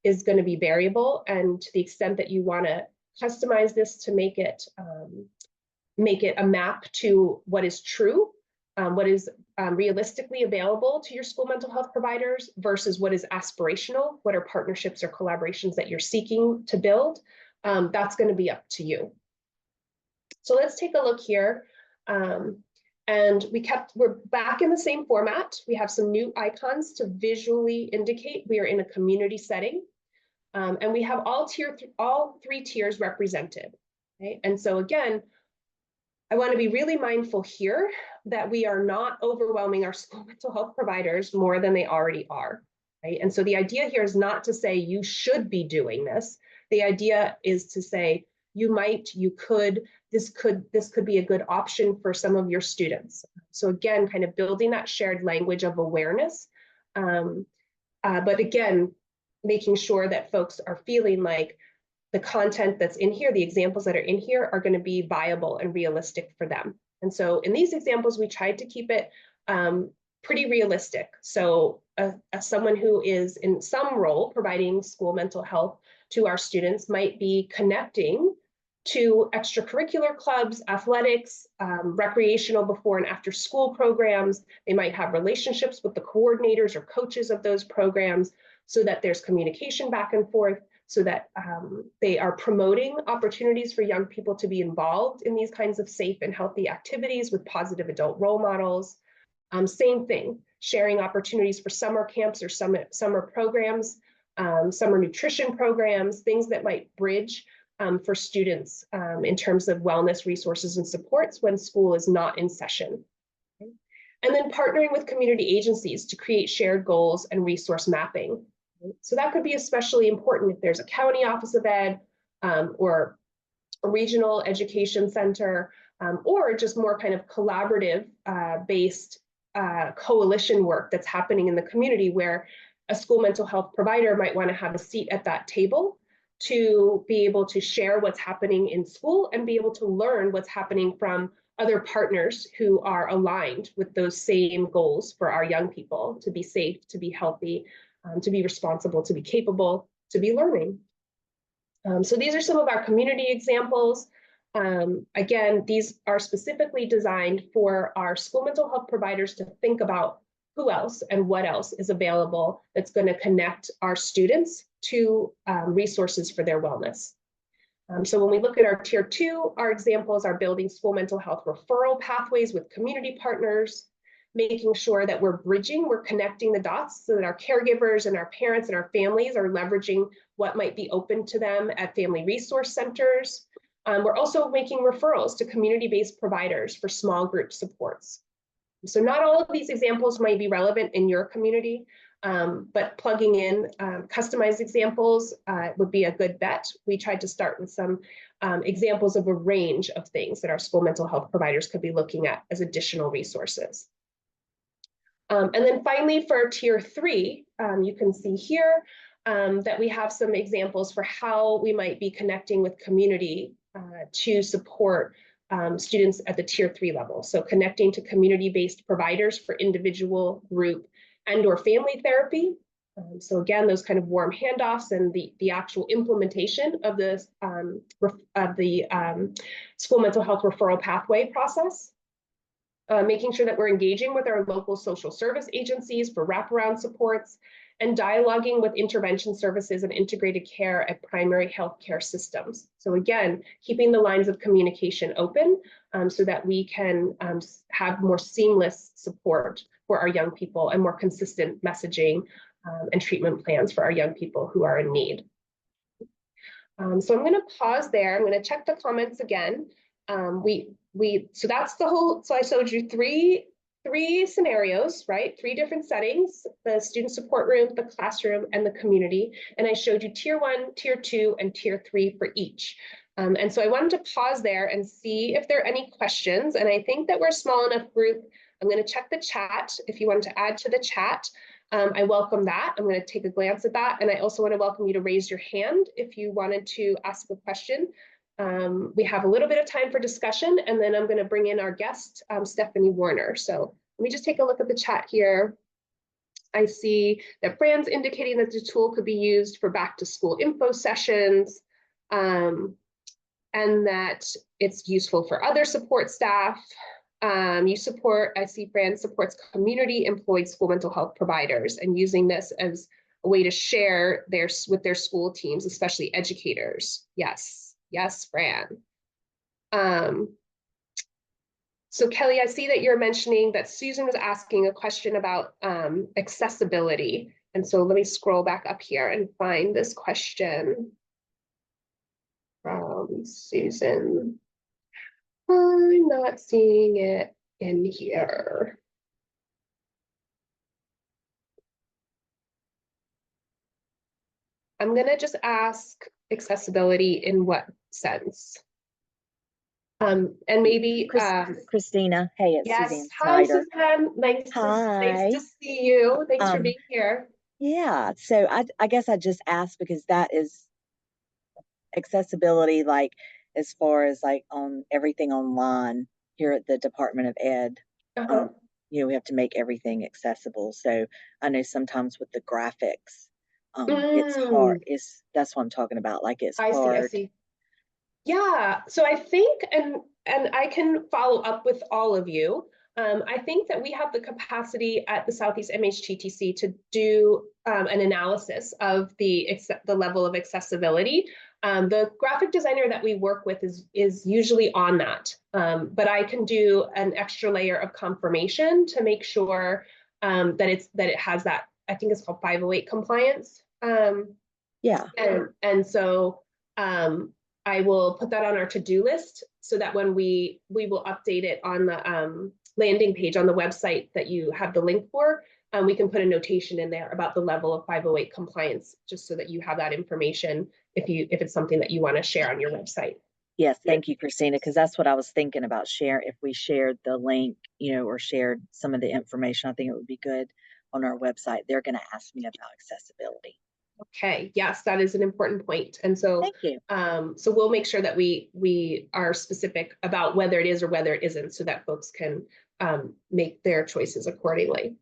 is going to be variable. And to the extent that you want to customize this to make it a map to what is true, what is realistically available to your school mental health providers versus what is aspirational, what are partnerships or collaborations that you're seeking to build, that's going to be up to you. So let's take a look here. And we're back in the same format. We have some new icons to visually indicate we are in a community setting. And we have all three tiers represented. Okay? And so again, I want to be really mindful here that we are not overwhelming our school mental health providers more than they already are. Right? And so the idea here is not to say you should be doing this. The idea is to say you might, you could, this could be a good option for some of your students. So again, kind of building that shared language of awareness. But again, making sure that folks are feeling like the content that's in here, the examples that are in here are going to be viable and realistic for them. And so in these examples, we tried to keep it pretty realistic. So someone who is in some role providing school mental health to our students might be connecting to extracurricular clubs, athletics, recreational before and after school programs. They might have relationships with the coordinators or coaches of those programs so that there's communication back and forth, so that they are promoting opportunities for young people to be involved in these kinds of safe and healthy activities with positive adult role models. Same thing, sharing opportunities for summer camps or summer programs, summer nutrition programs, things that might bridge for students in terms of wellness resources and supports when school is not in session. Okay? And then partnering with community agencies to create shared goals and resource mapping. So that could be especially important if there's a county office of ed or a regional education center, or just more kind of collaborative based coalition work that's happening in the community where a school mental health provider might want to have a seat at that table to be able to share what's happening in school and be able to learn what's happening from other partners who are aligned with those same goals for our young people to be safe, to be healthy, to be responsible, to be capable, to be learning. So these are some of our community examples. Again, these are specifically designed for our school mental health providers to think about who else and what else is available that's going to connect our students to resources for their wellness. So when we look at our tier 2, our examples are building school mental health referral pathways with community partners, making sure that we're bridging, we're connecting the dots so that our caregivers and our parents and our families are leveraging what might be open to them at family resource centers. We're also making referrals to community-based providers for small group supports. So not all of these examples might be relevant in your community, but plugging in customized examples would be a good bet. We tried to start with some examples of a range of things that our school mental health providers could be looking at as additional resources. And then finally, for tier 3, you can see here that we have some examples for how we might be connecting with community to support students at the tier 3 level. So connecting to community-based providers for individual, group, and or family therapy. So again, those kind of warm handoffs and the actual implementation of the school mental health referral pathway process. Making sure that we're engaging with our local social service agencies for wraparound supports, and dialoguing with intervention services and integrated care at primary health care systems. So again, keeping the lines of communication open so that we can have more seamless support for our young people and more consistent messaging and treatment plans for our young people who are in need. So I'm going to pause there. I'm going to check the comments again. So that's the whole, so I showed you three scenarios, right? 3 different settings: the student support room, the classroom, and the community. And I showed you tier 1, tier 2, and tier 3 for each. And so I wanted to pause there and see if there are any questions. And I think that we're a small enough group. I'm going to check the chat. If you want to add to the chat, I welcome that. I'm going to take a glance at that. And I also want to welcome you to raise your hand if you wanted to ask a question. We have a little bit of time for discussion, and then I'm going to bring in our guest, Stephanie Warner. So let me just take a look at the chat here. I see that Fran's indicating that the tool could be used for back to school info sessions, and that it's useful for other support staff. I see Fran supports community employed school mental health providers and using this as a way to share with their school teams, especially educators. Yes, Fran. So Kelly, I see that you're mentioning that Susan was asking a question about accessibility. And so let me scroll back up here and find this question from Susan. I'm not seeing it in here. I'm going to just ask accessibility in what sense? And maybe Christina, hey, it's yes, Suzanne hi Snyder. Suzanne, nice Hi. to see you. Thanks for being here. Yeah, so I guess I just asked because that is accessibility, like as far as like on everything online here at the Department of Ed. Uh-huh. We have to make everything accessible. So I know sometimes with the graphics, it's hard. That's what I'm talking about. Like it's I hard. see. Yeah, so I think, and I can follow up with all of you. I think that we have the capacity at the Southeast MHTTC to do an analysis of the level of accessibility. The graphic designer that we work with is usually on that, but I can do an extra layer of confirmation to make sure that it has that. I think it's called 508 compliance. Yeah. And so I will put that on our to-do list so that when we will update it on the landing page on the website that you have the link for, we can put a notation in there about the level of 508 compliance, just so that you have that information if it's something that you want to share on your website. Yes, thank you, Christina, because that's what I was thinking about if we shared the link, or shared some of the information, I think it would be good on our website. They're going to ask me about accessibility. Okay, yes, that is an important point. And so thank you. So we'll make sure that we are specific about whether it is or whether it isn't, so that folks can make their choices accordingly.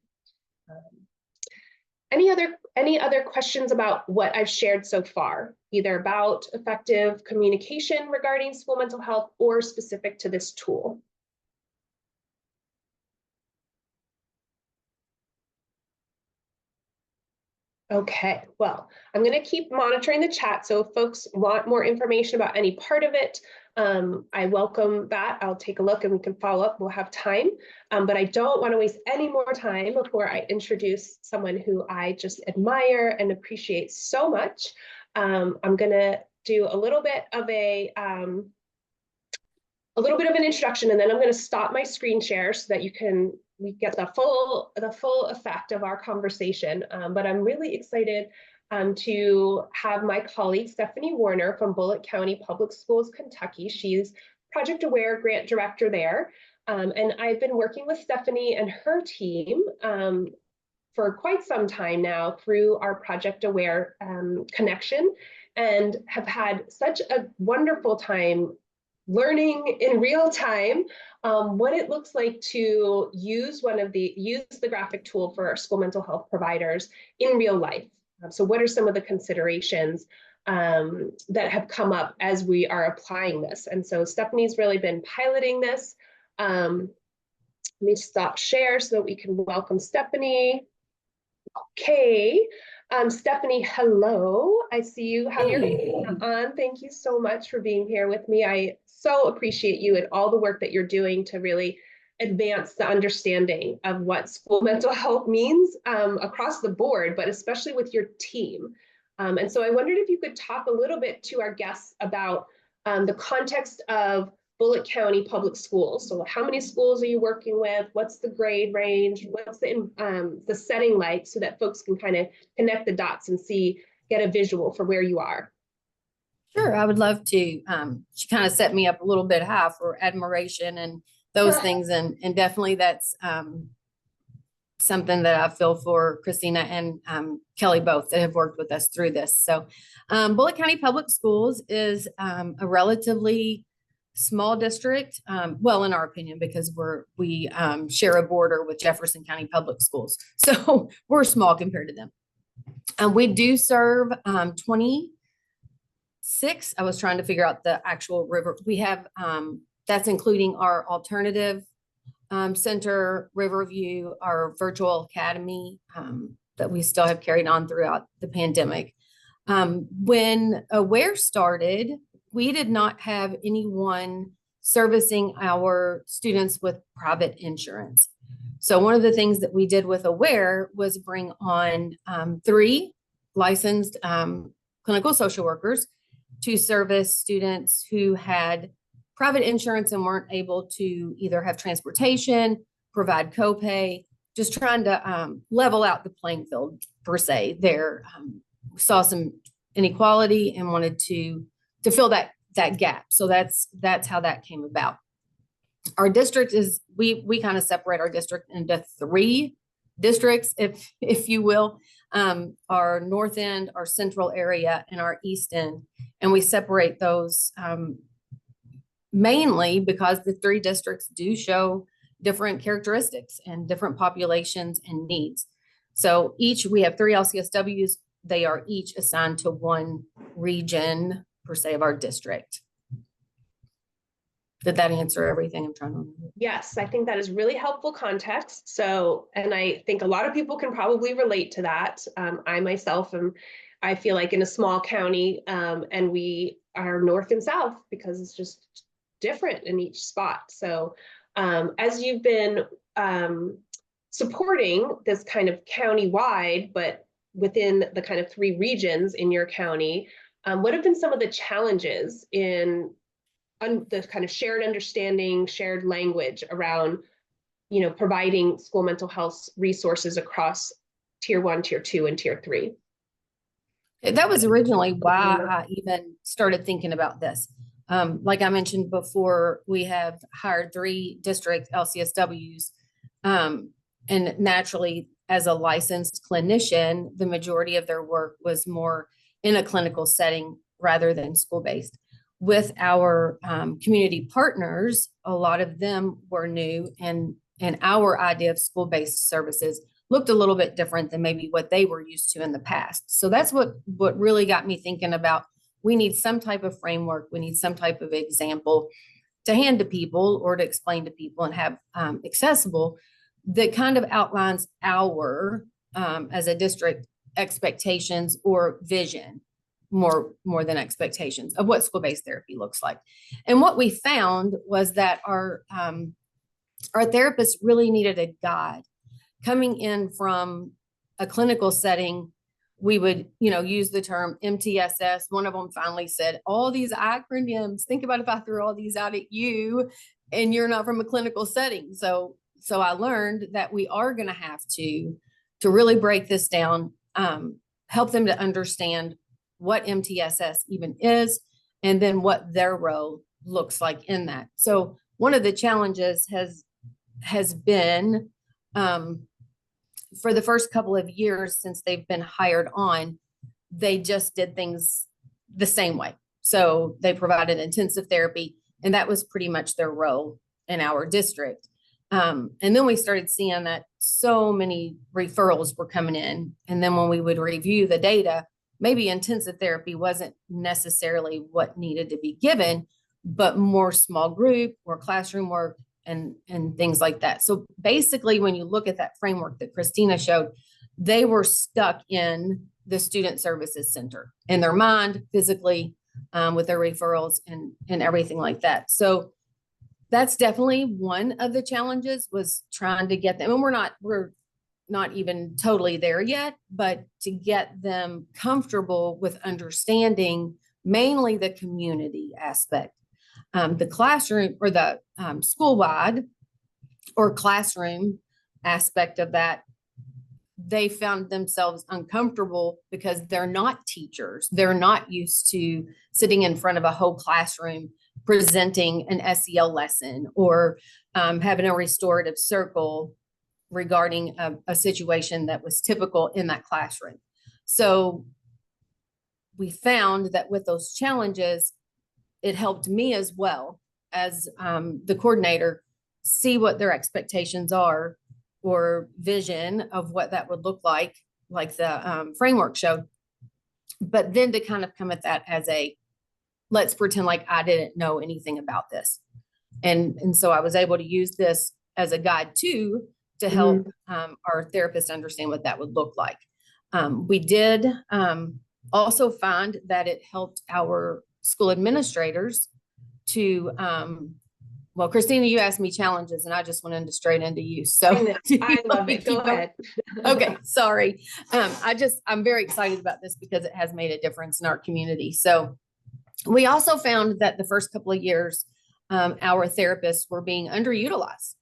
Any other questions about what I've shared so far, either about effective communication regarding school mental health or specific to this tool? Okay, well, I'm going to keep monitoring the chat. So if folks want more information about any part of it, I welcome that. I'll take a look and we can follow up. We'll have time. But I don't want to waste any more time before I introduce someone who I just admire and appreciate so much. I'm going to do a little bit of an introduction, and then I'm going to stop my screen share so that we get the full effect of our conversation. But I'm really excited to have my colleague Stephanie Warner from Bullitt County Public Schools, Kentucky. She's Project Aware Grant Director there. And I've been working with Stephanie and her team for quite some time now through our Project Aware connection, and have had such a wonderful time learning in real time what it looks like to use the graphic tool for our school mental health providers in real life. So what are some of the considerations that have come up as we are applying this? And so Stephanie's really been piloting this. Let me stop share so that we can welcome Stephanie. Okay. Stephanie, hello. I see you have your camera on. Thank you so much for being here with me. I so appreciate you and all the work that you're doing to really advance the understanding of what school mental health means across the board, but especially with your team. And so I wondered if you could talk a little bit to our guests about the context of Bullitt County Public Schools. So how many schools are you working with? What's the grade range? What's the setting like, so that folks can kind of connect the dots and get a visual for where you are? Sure, I would love to. She kind of set me up a little bit high for admiration and those things. And definitely that's something that I feel for Christina and Kelly both, that have worked with us through this. So Bullitt County Public Schools is a relatively small district, well, in our opinion, because we share a border with Jefferson County Public Schools. So we're small compared to them. We do serve 26. I was trying to figure out the actual river. We have, that's including our alternative center, Riverview, our virtual academy that we still have carried on throughout the pandemic. When Aware started, we did not have anyone servicing our students with private insurance. So one of the things that we did with Aware was bring on 3 licensed clinical social workers to service students who had private insurance and weren't able to either have transportation, provide copay, just trying to level out the playing field per se. There saw some inequality and wanted to fill that gap. So that's how that came about. Our district is, we kind of separate our district into 3 districts, if you will, our north end, our central area, and our east end. And we separate those mainly because the 3 districts do show different characteristics and different populations and needs. So we have 3 LCSWs. They are each assigned to one region per se of our district. Did that answer everything I'm trying to remember? Yes, I think that is really helpful context. So, and I think a lot of people can probably relate to that. I myself I feel like in a small county, and we are north and south because it's just different in each spot. So as you've been supporting this kind of county-wide, but within the kind of 3 regions in your county, what have been some of the challenges in the kind of shared understanding, shared language around, providing school mental health resources across tier 1, tier 2, and tier 3? That was originally why I even started thinking about this. Like I mentioned before, we have hired 3 district LCSWs, and naturally, as a licensed clinician, the majority of their work was more in a clinical setting rather than school-based. With our community partners, a lot of them were new, and our idea of school-based services looked a little bit different than maybe what they were used to in the past. So that's what really got me thinking about, we need some type of framework, we need some type of example to hand to people or to explain to people and have accessible that kind of outlines our, as a district, expectations or vision, more than expectations of what school-based therapy looks like. And what we found was that our therapists really needed a guide. Coming in from a clinical setting, we would, use the term MTSS. One of them finally said, all these acronyms, think about if I threw all these out at you and you're not from a clinical setting. So I learned that we are going to have to really break this down, help them to understand what MTSS even is, and then what their role looks like in that. So one of the challenges has been, for the first couple of years since they've been hired on, they just did things the same way. So they provided intensive therapy, and that was pretty much their role in our district. And then we started seeing that so many referrals were coming in. And then when we would review the data, maybe intensive therapy wasn't necessarily what needed to be given, but more small group or classroom work and things like that. So basically, when you look at that framework that Christina showed, they were stuck in the student services center in their mind, physically, with their referrals and everything like that. So that's definitely one of the challenges, was trying to get them, and we're not even totally there yet, but to get them comfortable with understanding mainly the community aspect. The classroom or the school-wide or classroom aspect of that, they found themselves uncomfortable because they're not teachers. They're not used to sitting in front of a whole classroom presenting an SEL lesson or having a restorative circle regarding a situation that was typical in that classroom. So we found that with those challenges, it helped me as well as the coordinator see what their expectations are or vision of what that would look like the framework showed. But then to kind of come at that as let's pretend like I didn't know anything about this. And so I was able to use this as a guide too, to help our therapists understand what that would look like. We did also find that it helped our school administrators to well, Christina, you asked me challenges and I just went straight into you. So I love it. Go ahead. Okay, sorry. I'm very excited about this because it has made a difference in our community. So we also found that the first couple of years, our therapists were being underutilized.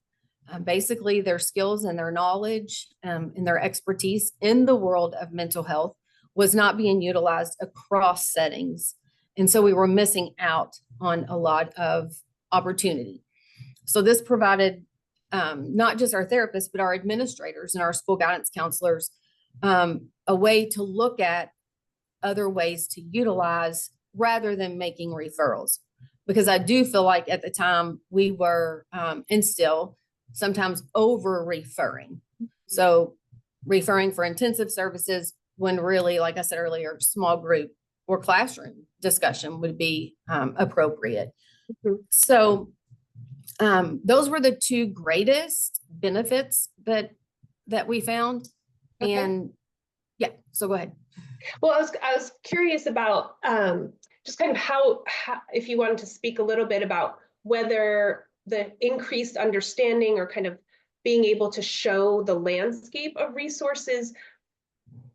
Basically, their skills and their knowledge and their expertise in the world of mental health was not being utilized across settings. And so we were missing out on a lot of opportunity. So this provided not just our therapists, but our administrators and our school guidance counselors a way to look at other ways to utilize rather than making referrals. Because I do feel like at the time we were and still sometimes over referring. So referring for intensive services when really, like I said earlier, small group or classroom discussion would be appropriate. Mhm. So those were the two greatest benefits that we found. Okay. And yeah, so go ahead. Well, I was curious about just kind of how, if you wanted to speak a little bit about whether the increased understanding or kind of being able to show the landscape of resources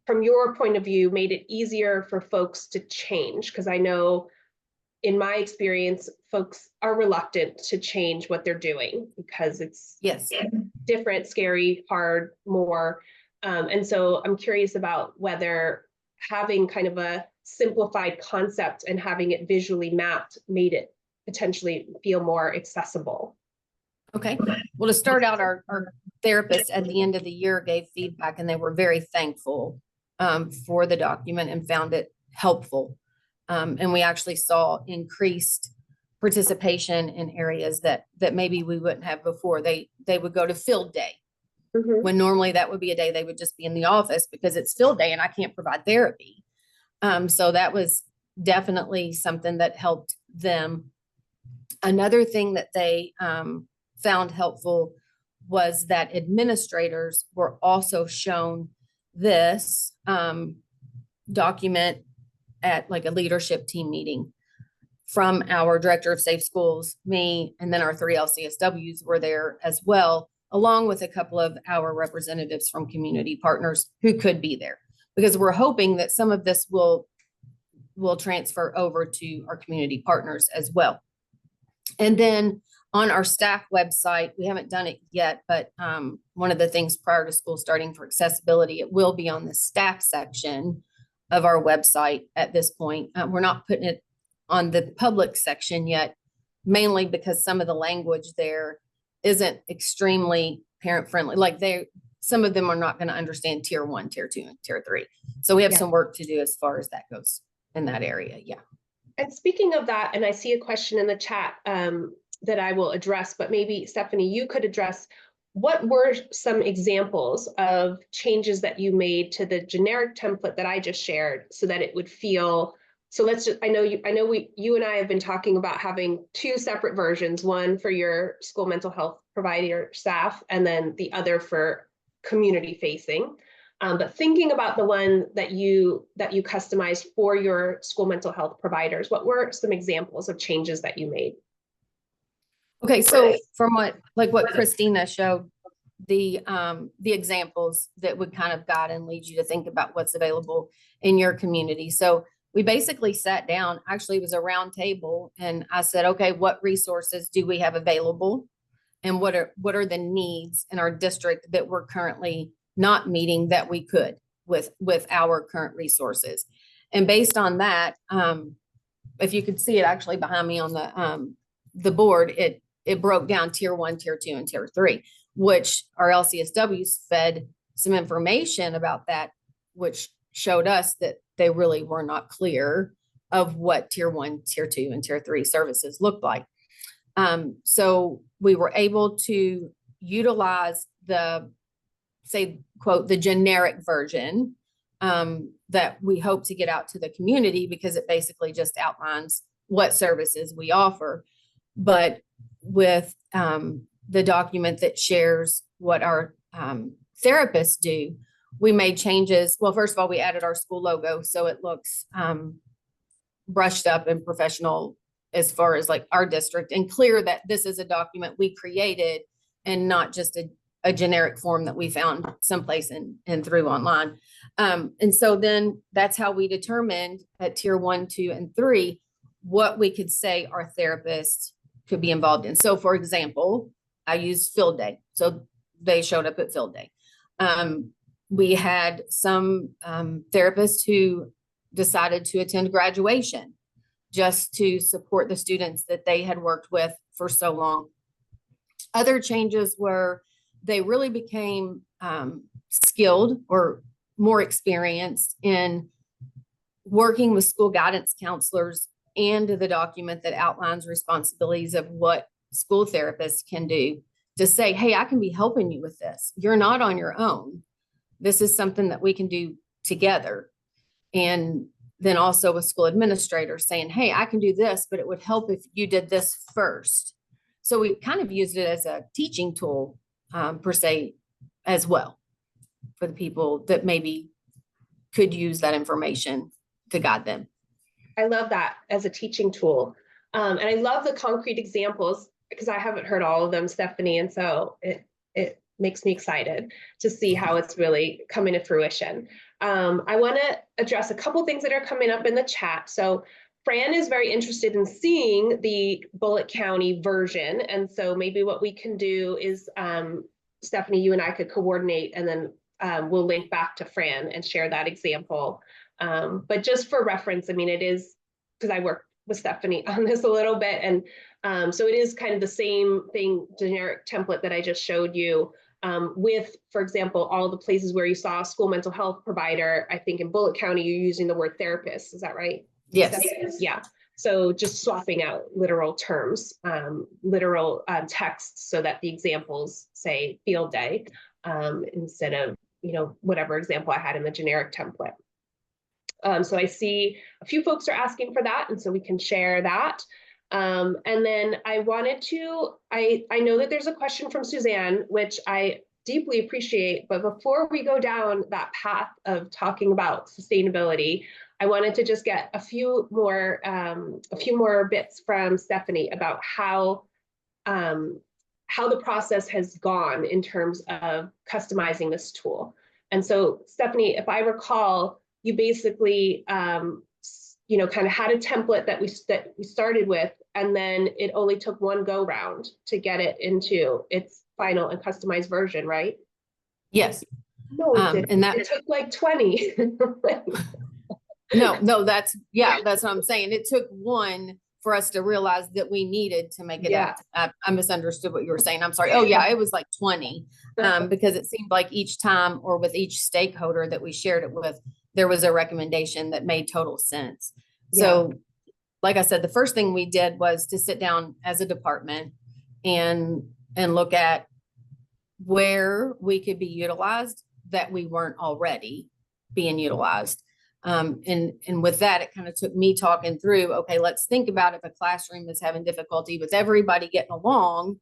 from your point of view made it easier for folks to change. Because I know in my experience, folks are reluctant to change what they're doing because it's Yes. different, scary, hard, more. And so I'm curious about whether having kind of a simplified concept and having it visually mapped made it potentially feel more accessible. Okay. Well, to start out, our therapists at the end of the year gave feedback and they were very thankful for the document and found it helpful. And we actually saw increased participation in areas that maybe we wouldn't have before. They would go to field day when normally that would be a day they would just be in the office because it's field day and I can't provide therapy. So that was definitely something that helped them. Another thing that they found helpful was that administrators were also shown this document at like a leadership team meeting from our director of safe schools, me, and then our 3 LCSWs were there as well, along with a couple of our representatives from community partners who could be there, because we're hoping that some of this will transfer over to our community partners as well. And then on our staff website, we haven't done it yet, but one of the things prior to school starting for accessibility, it will be on the staff section of our website at this point. We're not putting it on the public section yet, mainly because some of the language there isn't extremely parent friendly. Like some of them are not going to understand tier 1, tier 2, and tier 3. So we have some work to do as far as that goes in that area. Yeah. And speaking of that, and I see a question in the chat that I will address, but maybe Stephanie, you could address what were some examples of changes that you made to the generic template that I just shared so that it would feel, so let's just, you and I have been talking about having 2 separate versions, one for your school mental health provider staff, and then the other for community facing. But thinking about the one that you customized for your school mental health providers, what were some examples of changes that you made? Okay, so from what Christina showed, the examples that would kind of guide and lead you to think about what's available in your community. So we basically sat down, actually it was a round table, and I said, okay, what resources do we have available? And what are the needs in our district that we're currently not meeting that we could with our current resources? And based on that, if you could see it actually behind me on the board, it broke down tier 1, tier 2, and tier 3, which our LCSWs fed some information about that, which showed us that they really were not clear of what tier 1, tier 2, and tier 3 services looked like. So we were able to utilize the generic version that we hope to get out to the community, because it basically just outlines what services we offer. But with the document that shares what our therapists do, we made changes. Well, first of all, we added our school logo so it looks brushed up and professional as far as like our district, and clear that this is a document we created and not just a generic form that we found someplace and through online. And so then that's how we determined at tier 1, 2, and 3, what we could say our therapists could be involved in. So for example, I used field day. So they showed up at field day. We had some therapists who decided to attend graduation just to support the students that they had worked with for so long. Other changes were they really became skilled or more experienced in working with school guidance counselors and the document that outlines responsibilities of what school therapists can do to say, hey, I can be helping you with this. You're not on your own. This is something that we can do together. And then also with school administrators saying, hey, I can do this, but it would help if you did this first. So we kind of used it as a teaching tool per se as well for the people that maybe could use that information to guide them. I love that as a teaching tool. And I love the concrete examples because I haven't heard all of them, Stephanie. And so it makes me excited to see how it's really coming to fruition. I want to address a couple things that are coming up in the chat. So Fran is very interested in seeing the Bullitt County version. And so maybe what we can do is, Stephanie, you and I could coordinate, and then we'll link back to Fran and share that example. But just for reference, I mean, it is, because I worked with Stephanie on this a little bit. And so it is kind of the same thing, generic template that I just showed you with, for example, all the places where you saw a school mental health provider. I think in Bullitt County, you're using the word therapist. Is that right? Yes. Yeah. So just swapping out literal terms, literal texts, so that the examples say field day instead of, whatever example I had in the generic template. So I see a few folks are asking for that, and so we can share that. And then I wanted to, I know that there's a question from Suzanne, which I deeply appreciate, but before we go down that path of talking about sustainability, I wanted to just get a few more bits from Stephanie about how the process has gone in terms of customizing this tool. And so, Stephanie, if I recall, you basically, kind of had a template that we started with, and then it only took one go round to get it into its final and customized version, right? Yes. No, it didn't. And that it took like 20. No, that's what I'm saying. It took one for us to realize that we needed to make it up. I misunderstood what you were saying. I'm sorry. Oh yeah, it was like 20 because it seemed like each time, or with each stakeholder that we shared it with, there was a recommendation that made total sense. Yeah. So like I said, the first thing we did was to sit down as a department and look at where we could be utilized that we weren't already being utilized. And with that, it kind of took me talking through, okay, let's think about if a classroom is having difficulty with everybody getting along,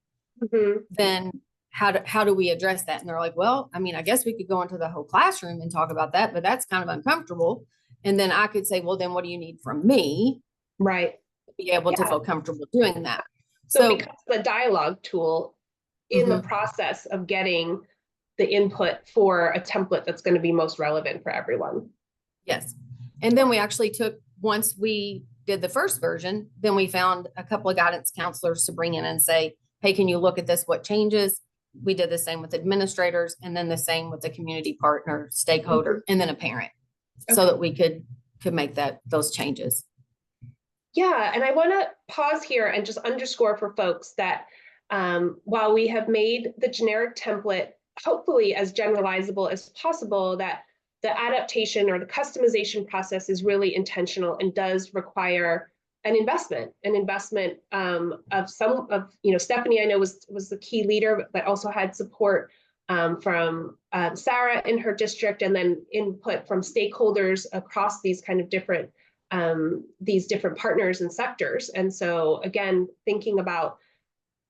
then how do we address that? And they're like, well, I mean, I guess we could go into the whole classroom and talk about that, but that's kind of uncomfortable. And then I could say, well, then what do you need from me? Right. To be able to feel comfortable doing that. So it becomes a dialogue tool in the process of getting the input for a template that's going to be most relevant for everyone. Yes. And then we actually took, once we did the first version, then we found a couple of guidance counselors to bring in and say, hey, can you look at this? What changes? We did the same with administrators, and then the same with the community partner, stakeholder, and then a parent, so that we could make those changes. Yeah. And I want to pause here and just underscore for folks that while we have made the generic template hopefully as generalizable as possible, that the adaptation or the customization process is really intentional and does require an investment of Stephanie, I know was the key leader, but also had support from Sarah in her district, and then input from stakeholders across these kind of different partners and sectors. And so again, thinking about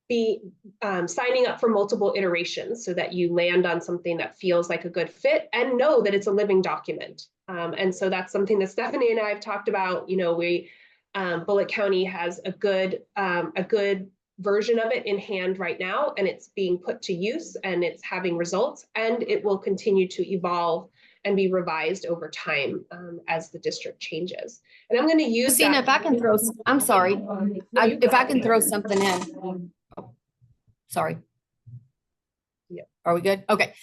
signing up for multiple iterations so that you land on something that feels like a good fit and know that it's a living document. And so that's something that Stephanie and I have talked about. Bullitt County has a good version of it in hand right now, and it's being put to use and it's having results, and it will continue to evolve and be revised over time as the district changes. And I'm going to use Christina, if I can throw, I'm sorry, if I can throw something in. Oh, sorry. Yeah. Are we good? Okay.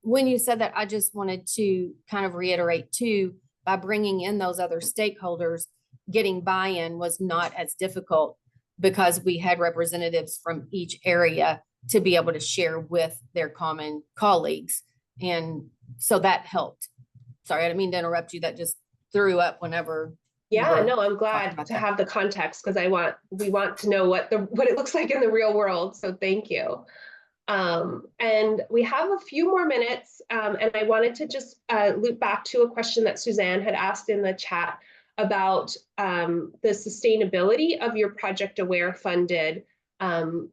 When you said that, I just wanted to kind of reiterate too, by bringing in those other stakeholders, getting buy-in was not as difficult because we had representatives from each area to be able to share with their common colleagues. And so that helped. Sorry, I didn't mean to interrupt you. That just threw up whenever. Yeah, no, I'm glad to have the context because we want to know what it looks like in the real world. So thank you. And we have a few more minutes, and I wanted to just loop back to a question that Suzanne had asked in the chat about the sustainability of your Project Aware funded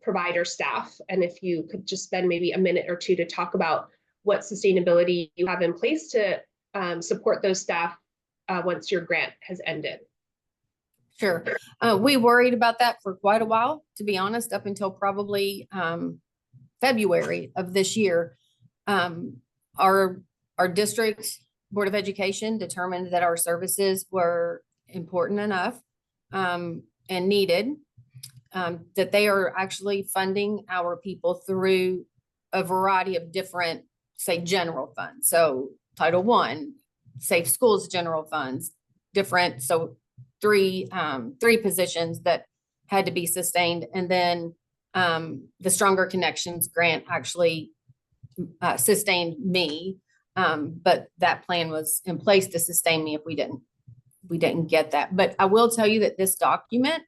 provider staff. And if you could just spend maybe a minute or two to talk about what sustainability you have in place to support those staff once your grant has ended. Sure. We worried about that for quite a while, to be honest, up until probably February of this year. Our district Board of Education determined that our services were important enough and needed, that they are actually funding our people through a variety of different, say, general funds. So Title I, Safe Schools general funds, different. So three positions that had to be sustained. And then the Stronger Connections grant actually sustained me. But that plan was in place to sustain me if we didn't get that. But I will tell you that this document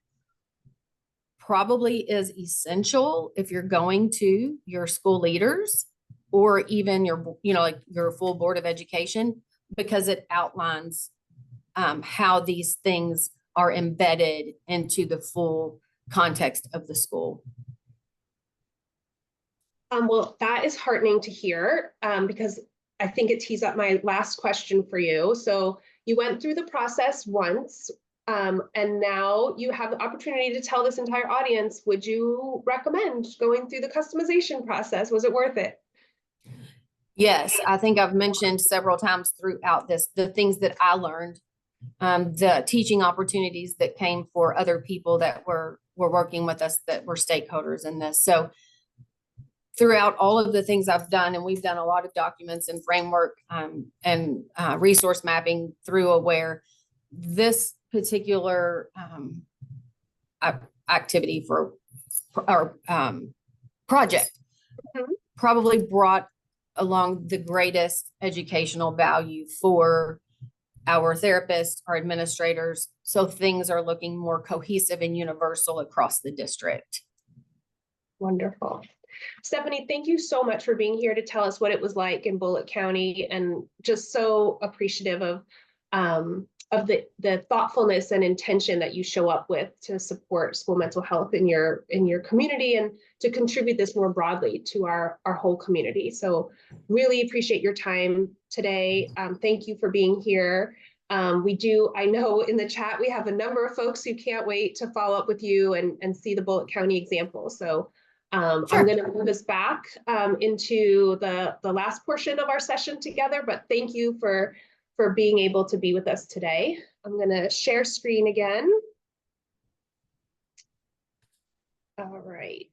probably is essential if you're going to your school leaders or even your, like your full Board of Education, because it outlines how these things are embedded into the full context of the school. Well, that is heartening to hear because I think it tees up my last question for you. So you went through the process once, and now you have the opportunity to tell this entire audience, would you recommend going through the customization process? Was it worth it? Yes, I think I've mentioned several times throughout this, the things that I learned, the teaching opportunities that came for other people that were working with us that were stakeholders in this. So throughout all of the things I've done, and we've done a lot of documents and framework and resource mapping through Aware, this particular activity for our project probably brought along the greatest educational value for our therapists, our administrators. So things are looking more cohesive and universal across the district. Wonderful. Stephanie, thank you so much for being here to tell us what it was like in Bullitt County, and just so appreciative of the thoughtfulness and intention that you show up with to support school mental health in your community and to contribute this more broadly to our whole community. So really appreciate your time today. Thank you for being here. I know in the chat, we have a number of folks who can't wait to follow up with you and see the Bullitt County example. So sure. I'm going to move us back into the last portion of our session together, but thank you for being able to be with us today. I'm going to share screen again. All right.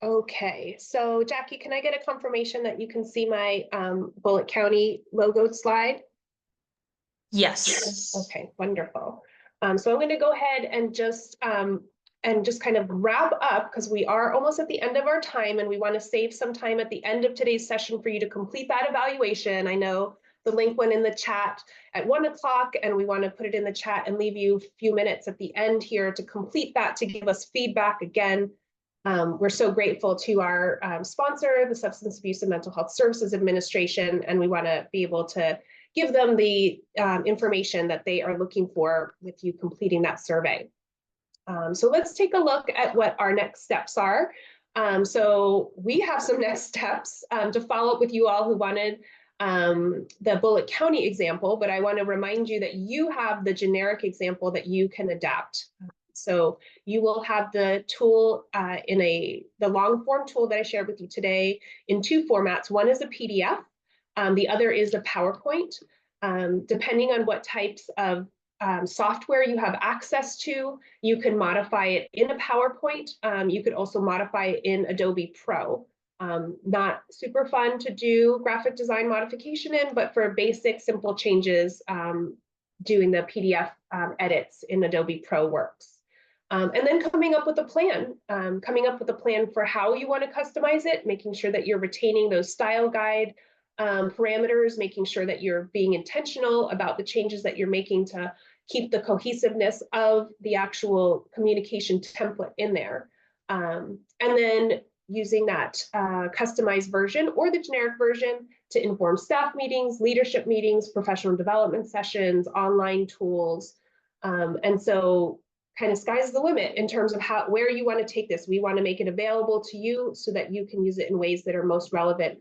Okay, so Jackie, can I get a confirmation that you can see my Bullitt County logo slide? Yes. Okay, wonderful. So I'm going to go ahead and just kind of wrap up, because we are almost at the end of our time and we want to save some time at the end of today's session for you to complete that evaluation. I know the link went in the chat at 1 o'clock, and we want to put it in the chat and leave you a few minutes at the end here to complete that, to give us feedback. Again, we're so grateful to our sponsor, the Substance Abuse and Mental Health Services Administration, and we want to be able to give them the information that they are looking for with you completing that survey. So let's take a look at what our next steps are. So we have some next steps to follow up with you all who wanted the Bullock County example, but I want to remind you that you have the generic example that you can adapt. So you will have the tool the long form tool that I shared with you today in two formats. One is a PDF, the other is a PowerPoint. Depending on what types of software you have access to, you can modify it in a PowerPoint. You could also modify it in Adobe Pro. Not super fun to do graphic design modification in, but for basic, simple changes, doing the PDF edits in Adobe Pro works. And then coming up with a plan, for how you want to customize it, making sure that you're retaining those style guide parameters, making sure that you're being intentional about the changes that you're making to keep the cohesiveness of the actual communication template in there. And then using that customized version or the generic version to inform staff meetings, leadership meetings, professional development sessions, online tools. And so kind of sky's the limit in terms of where you want to take this. We want to make it available to you so that you can use it in ways that are most relevant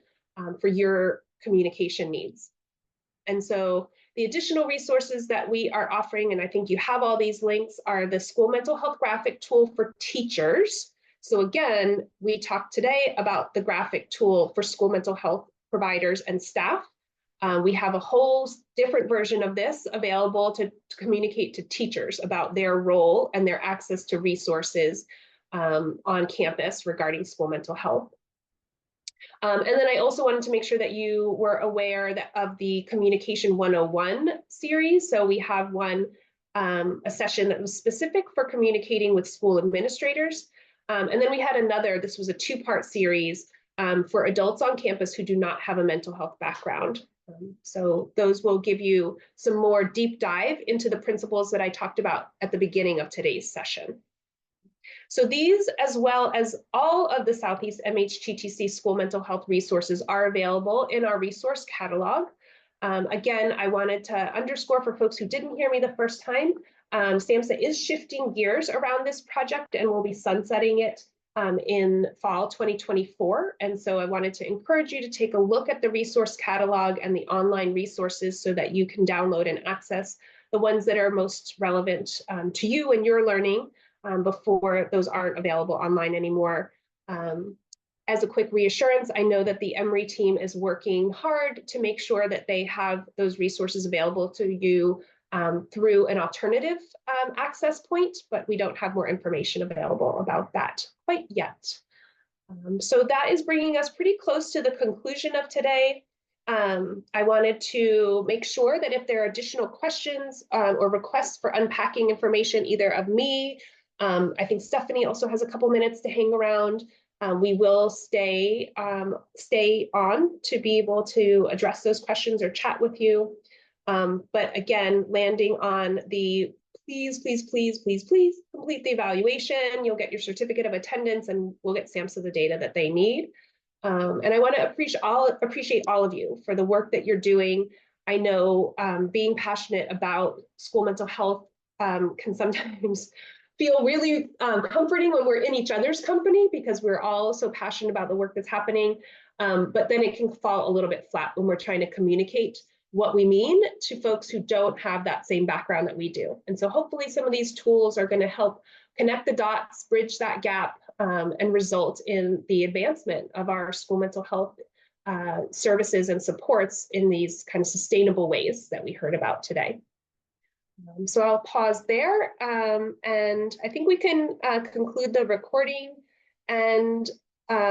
for your communication needs. And so the additional resources that we are offering, and I think you have all these links, are the school mental health graphic tool for teachers. So again, we talked today about the graphic tool for school mental health providers and staff. We have a whole different version of this available to communicate to teachers about their role and their access to resources on campus regarding school mental health. And then I also wanted to make sure that you were aware of the Communication 101 series. So we have a session that was specific for communicating with school administrators. And then we had this was a two-part series for adults on campus who do not have a mental health background. So those will give you some more deep dive into the principles that I talked about at the beginning of today's session. So these, as well as all of the Southeast MHTTC school mental health resources, are available in our resource catalog. Again, I wanted to underscore for folks who didn't hear me the first time, SAMHSA is shifting gears around this project and will be sunsetting it in fall 2024. And so I wanted to encourage you to take a look at the resource catalog and the online resources so that you can download and access the ones that are most relevant to you and your learning before those aren't available online anymore. As a quick reassurance, I know that the Emory team is working hard to make sure that they have those resources available to you through an alternative access point, but we don't have more information available about that quite yet. So that is bringing us pretty close to the conclusion of today. I wanted to make sure that if there are additional questions or requests for unpacking information, either of me, I think Stephanie also has a couple minutes to hang around. We will stay on to be able to address those questions or chat with you. But again, landing on the please complete the evaluation. You'll get your certificate of attendance and we'll get SAMHSA the data that they need. And I want to appreciate all of you for the work that you're doing. I know being passionate about school mental health can sometimes feel really comforting when we're in each other's company because we're all so passionate about the work that's happening. But then it can fall a little bit flat when we're trying to communicate what we mean to folks who don't have that same background that we do. And so hopefully some of these tools are going to help connect the dots, bridge that gap, and result in the advancement of our school mental health services and supports in these kind of sustainable ways that we heard about today. So I'll pause there, and I think we can conclude the recording. And